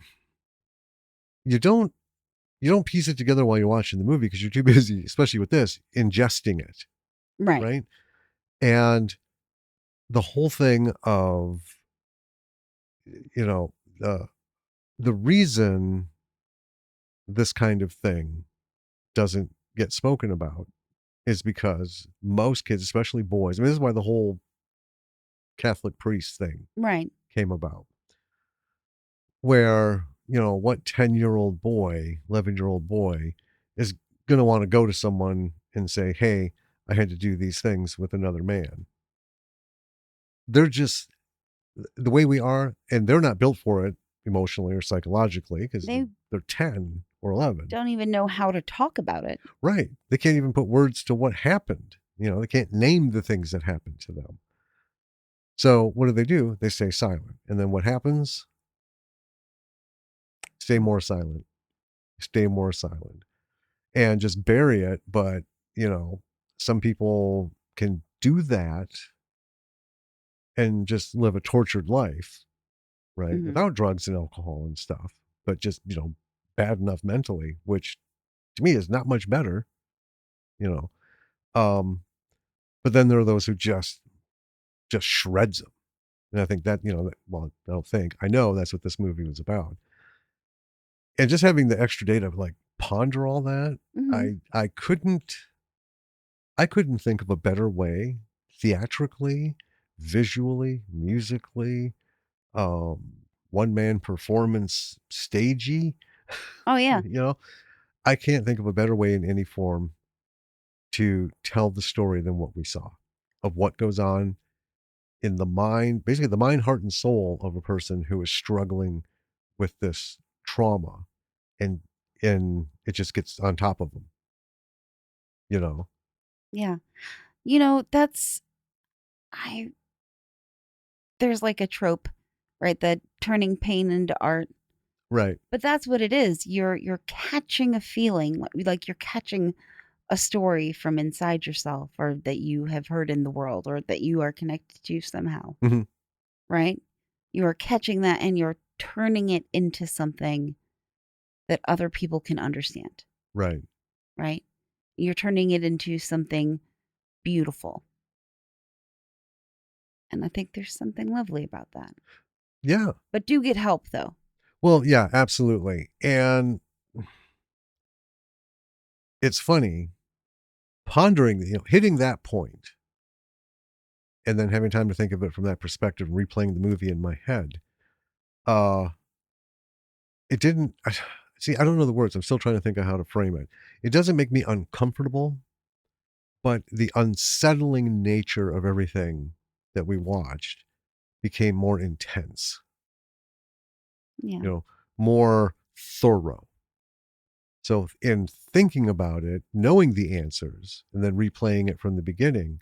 you don't piece it together while you're watching the movie because you're too busy, especially with this, ingesting it, Right. right? And the whole thing of, you know, uh, the reason this kind of thing doesn't get spoken about is because most kids, especially boys, I mean, this is why the whole Catholic priest thing Right. came about, where, what 10-year-old boy, 11-year-old boy is going to want to go to someone and say, hey, I had to do these things with another man. They're just the way we are, and they're not built for it emotionally or psychologically because They they're 10 or 11. don't even know how to talk about it. Right. They can't even put words to what happened. They can't name the things that happened to them. So what do? They stay silent. And then what happens? Stay more silent. Stay more silent. And just bury it. But, you know, some people can do that and just live a tortured life, right? Hmm. Without drugs and alcohol and stuff, but just, bad enough mentally, which to me is not much better, you know. Um, but then there are those who just shreds them. And I think that, well, I don't think, I know that's what this movie was about. And just having the extra day to like ponder all that, Hmm. I couldn't think of a better way, theatrically, visually, musically, one man performance, stagey, Oh, yeah. you know, I can't think of a better way in any form to tell the story than what we saw of what goes on in the mind, basically the mind, heart, and soul of a person who is struggling with this trauma, and it just gets on top of them, you know. Yeah. That's, I, there's like a trope, right? That turning pain into art. Right. But that's what it is. You're catching a feeling, like you're catching a story from inside yourself or that you have heard in the world or that you are connected to somehow, Hmm. right? You are catching that and you're turning it into something that other people can understand, Right. right? You're turning it into something beautiful. And I think there's something lovely about that. Yeah. But do get help though. Well, yeah, absolutely. And it's funny pondering, hitting that point and then having time to think of it from that perspective and replaying the movie in my head. Uh, it didn't, see, I don't know the words. I'm still trying to think of how to frame it. It doesn't make me uncomfortable, but the unsettling nature of everything that we watched became more intense, Yeah. you know, more thorough. So, in thinking about it, knowing the answers, and then replaying it from the beginning,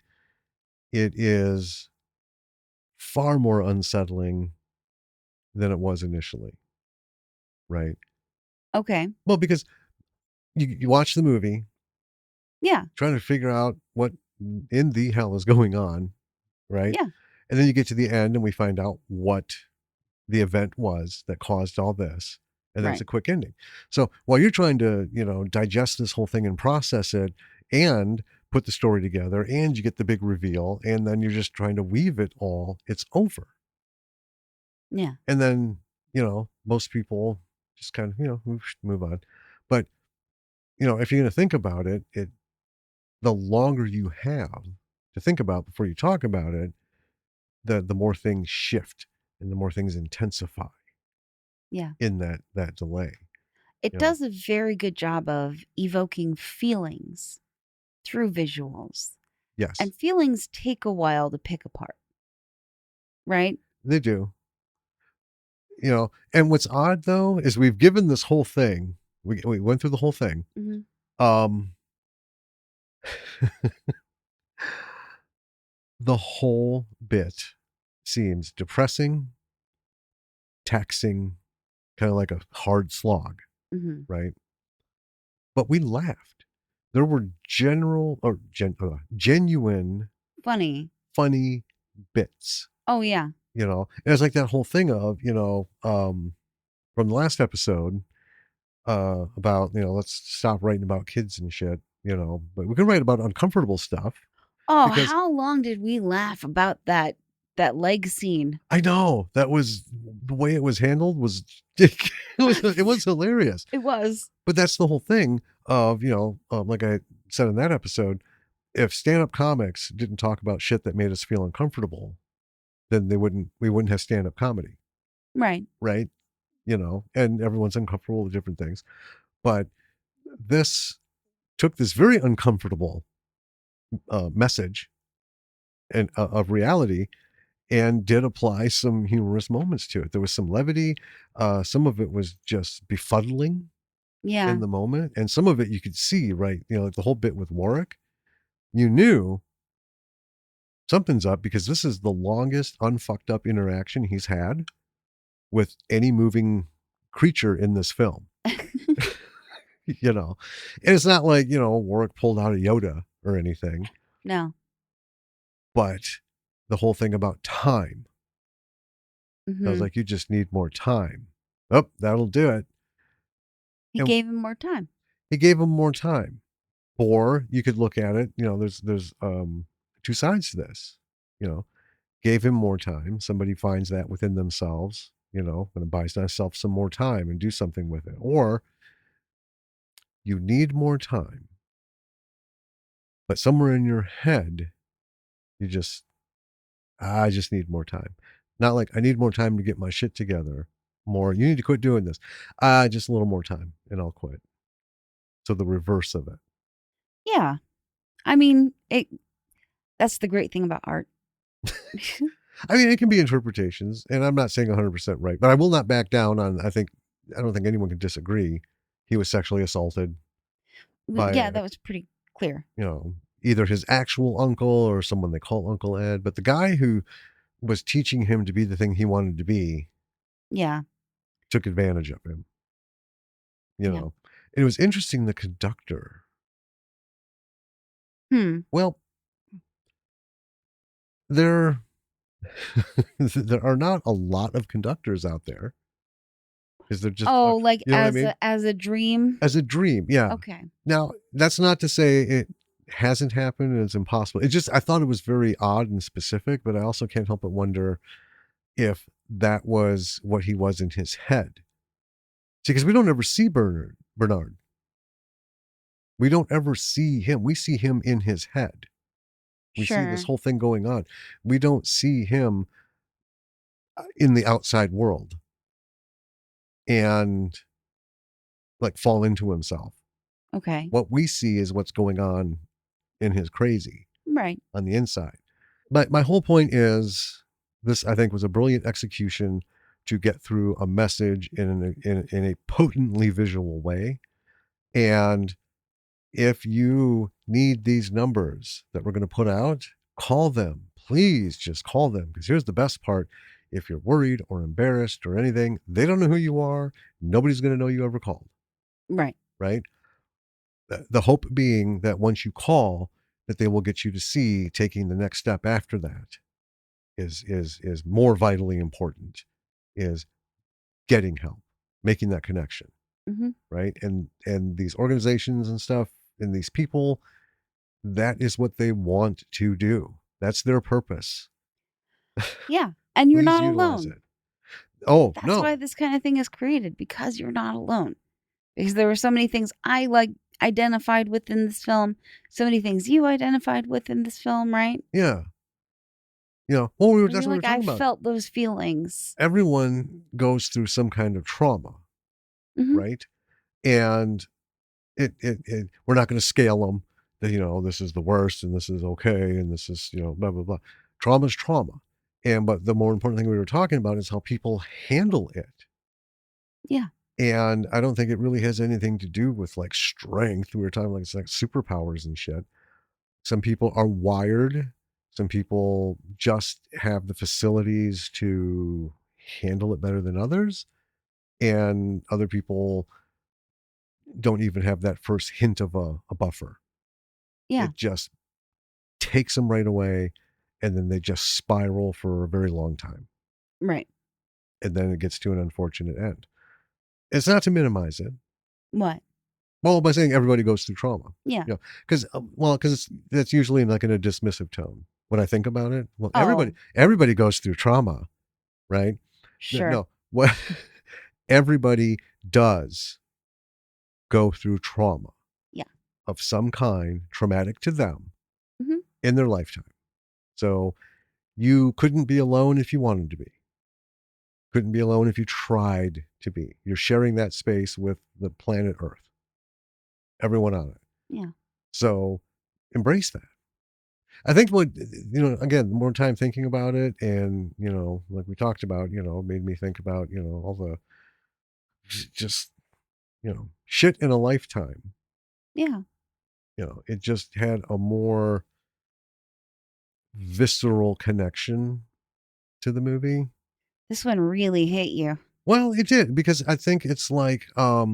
it is far more unsettling than it was initially, right? Okay. Well, because you watch the movie, Yeah. trying to figure out what in the hell is going on, right? Yeah. And then you get to the end and we find out what the event was that caused all this. And then it's Right. a quick ending. So while you're trying to, digest this whole thing and process it and put the story together and you get the big reveal and then you're just trying to weave it all, it's over. Yeah. And then, most people just kind of, move on. But, if you're going to think about it, the longer you have to think about before you talk about it, the more things shift and the more things intensify Yeah. in that delay. It You know, does a very good job of evoking feelings through visuals, yes, and feelings take a while to pick apart, right? they do. And what's odd though is we've given this whole thing. We went through the whole thing. Mhm. Um, the whole bit seems depressing, taxing, kind of like a hard slog, Mhm. right? But we laughed. There were genuine Funny. funny bits. Oh, yeah. And it's like that whole thing of from the last episode about let's stop writing about kids and shit, but we can write about uncomfortable stuff Oh, because how long did we laugh about that leg scene? I know that was the way it was handled was it was hilarious. It was. But that's the whole thing of like I said in that episode, if stand-up comics didn't talk about shit that made us feel uncomfortable, then we wouldn't have stand-up comedy, Right. right? And everyone's uncomfortable with different things. But this took this very uncomfortable message and of reality and did apply some humorous moments to it. There was some levity. Some of it was just befuddling in Yeah. the moment, and some of it you could see right. Like the whole bit with Warwick, you knew something's up because this is the longest unfucked up interaction he's had with any moving creature in this film. And it's not like Warwick pulled out a Yoda or anything, No. but the whole thing about time. I was Mhm. like, you just need more time. Oh, that'll do it. He And gave him more time. he gave him more time. Or you could look at it, there's two sides to this. You know, gave him more time. Somebody finds that within themselves, and buys myself some more time and do something with it. Or you need more time, but somewhere in your head, you just, I just need more time. Not like I need more time to get my shit together. More, you need to quit doing this. Just a little more time and I'll quit. So the reverse of it. Yeah. I mean, that's the great thing about art. I mean, it can be interpretations, and I'm not saying 100% right, but I will not back down on, I don't think anyone can disagree. He was sexually assaulted by, Yeah, that was pretty clear. you know, either his actual uncle or someone they call Uncle Ed, but the guy who was teaching him to be the thing he wanted to be Yeah. took advantage of him, you Yeah. know. And it was interesting, the conductor. Hmm. Well, there there are not a lot of conductors out there because they're just Oh, like you know what I mean? as a dream? As a dream, yeah. Okay. Now, that's not to say it hasn't happened and it's impossible. It just I thought it was very odd and specific, but I also can't help but wonder if that was what he was in his head. See, because we don't ever see Bernard. We don't ever see him. We see him in his head. We see this Sure. whole thing going on. We don't see him in the outside world and like fall into himself. Okay. What we see is what's going on in his crazy Right. on the inside. My whole point is this, I think, was a brilliant execution to get through a message in a potently visual way. And if you need these numbers that we're going to put out, call them. Please just call them. Because here's the best part: if you're worried or embarrassed or anything, they don't know who you are. Nobody's going to know you ever called, Right. right? The hope being that once you call, that they will get you to see taking the next step after that is more vitally important, is getting help, making that connection, Mhm. right? And these organizations and stuff and these people, that is what they want to do. That's their purpose. Yeah. And you're Please not utilize alone. it. Oh, That's why no. this kind of thing is created, because you're not alone. Because there were so many things I like identified with in this film, so many things you identified with in this film, right? Yeah. Well, I that's feel what we were like I talking about. felt those feelings. Everyone goes through some kind of trauma, Hmm. right? And we're not going to scale them. This is the worst, and this is okay, and this is blah blah blah. Trauma is trauma, but the more important thing we were talking about is how people handle it. Yeah, And I don't think it really has anything to do with like strength. We were talking like it's like superpowers and shit. Some people are wired. Some people just have the facilities to handle it better than others. And other people don't even have that first hint of a buffer. yeah, It just takes them right away. And then they just spiral for a very long time. right. And then it gets to an unfortunate end. It's not to minimize it. What? Well, by saying everybody goes through trauma, Yeah. because that's usually like in a dismissive tone. When I think about it, well, everybody Oh, everybody goes through trauma, right? sure. No, what everybody does go through trauma Yeah. of some kind, traumatic to them Hmm. in their lifetime. So you couldn't be alone if you wanted to be. Couldn't be alone if you tried to be. You're sharing that space with the planet Earth, everyone on it. Yeah. So embrace that. I think again, the more time thinking about it, and like we talked about, made me think about, all the just, shit in a lifetime. Yeah. It just had a more visceral connection to the movie. This one really hit you. Well, it did because I think it's like, I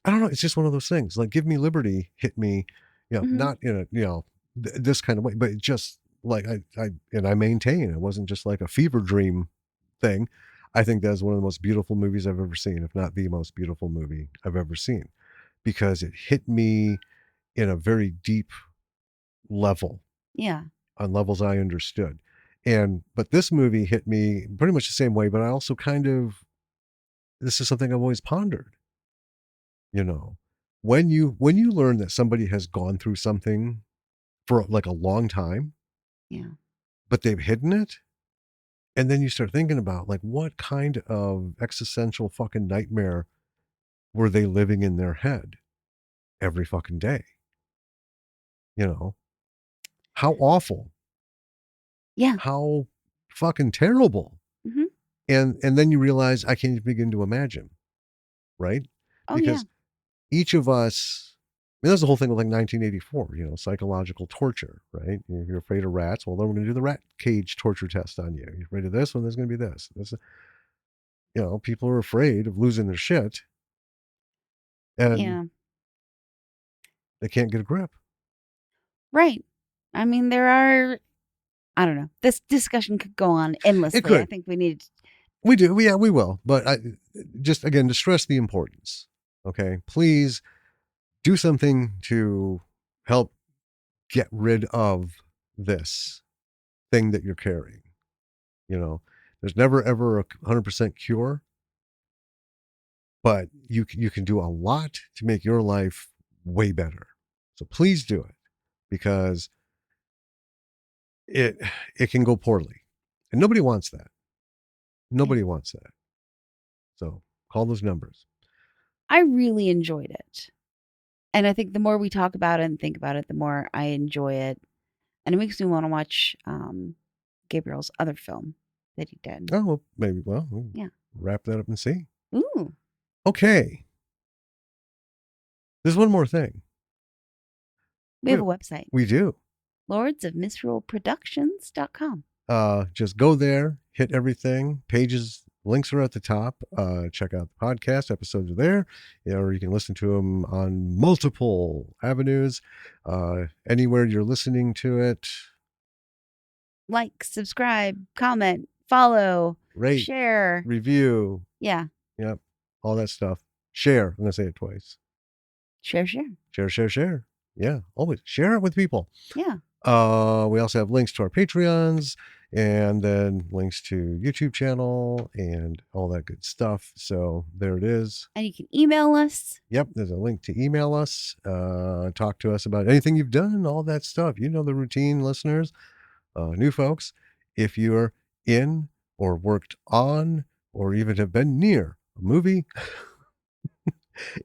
don't know, it's just one of those things. Like, Give Me Liberty hit me, Hmm. not in a, this kind of way, but it just like I maintain it wasn't just like a fever dream thing. I think that's one of the most beautiful movies I've ever seen, if not the most beautiful movie I've ever seen, because it hit me in a very deep level, Yeah. on levels I understood. But this movie hit me pretty much the same way, but I also kind of, this is something I've always pondered, you know. When you learn that somebody has gone through something for like a long time, Yeah. but they've hidden it, and then you start thinking about like what kind of existential fucking nightmare were they living in their head every fucking day? You know, how awful, Yeah. how fucking terrible. Hmm. And then you realize I can't even begin to imagine, right? Oh, yeah. Because each of us, I mean, that's the whole thing with like 1984, psychological torture, right? If you're afraid of rats, well, then we're going to do the rat cage torture test on you. You're afraid of this one, there's going to be this. People are afraid of losing their shit and Yeah. they can't get a grip. Right. I mean, there are, I don't know. This discussion could go on It endlessly. I could. think we need, We do. Yeah, we will. But just again, to stress the importance, okay? Please do something to help get rid of this thing that you're carrying. There's never ever a 100% cure, but you can do a lot to make your life way better. So please do it, because it it can go poorly, and nobody wants that. yeah. Nobody wants that. So call those numbers. I really enjoyed it. And I think the more we talk about it and think about it, the more I enjoy it. And it makes me want to watch Gabriel's other film that he did. Oh, well, maybe. Well, we'll Yeah. wrap that up and see. Ooh. Okay, there's one more thing. We have We a website, we do. lordsofmisrulproductions.com. Just go there, hit everything. Pages, links are at the top. Check out the podcast. Episodes are there. Or you can listen to them on multiple avenues. Anywhere you're listening to it, Like, subscribe, comment, follow, rate, share. review. Yeah. Yep. All that stuff. Share. I'm going to say it twice. Share, share. Share, share, share. Yeah. Always share it with people. Yeah. We also have links to our Patreons. and then links to YouTube channel and all that good stuff. So there it is. And you can email us. Yep, there's a link to email us, talk to us about anything you've done, all that stuff. You know the routine, listeners, new folks. If you're in or worked on or even have been near a movie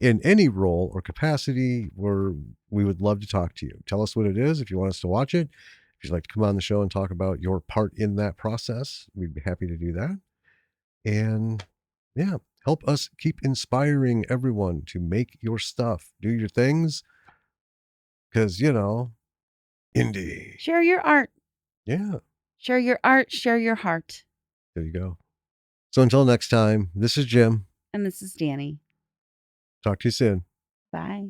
in any role or capacity, we would love to talk to you. Tell us what it is if you want us to watch it. If you'd like to come on the show and talk about your part in that process, we'd be happy to do that. And yeah, help us keep inspiring everyone to make your stuff, do your things, because, indie. Share your art. Yeah, Share your art. Share your heart. there you go. So until next time, this is Jim. And this is Danny. Talk to you soon. Bye.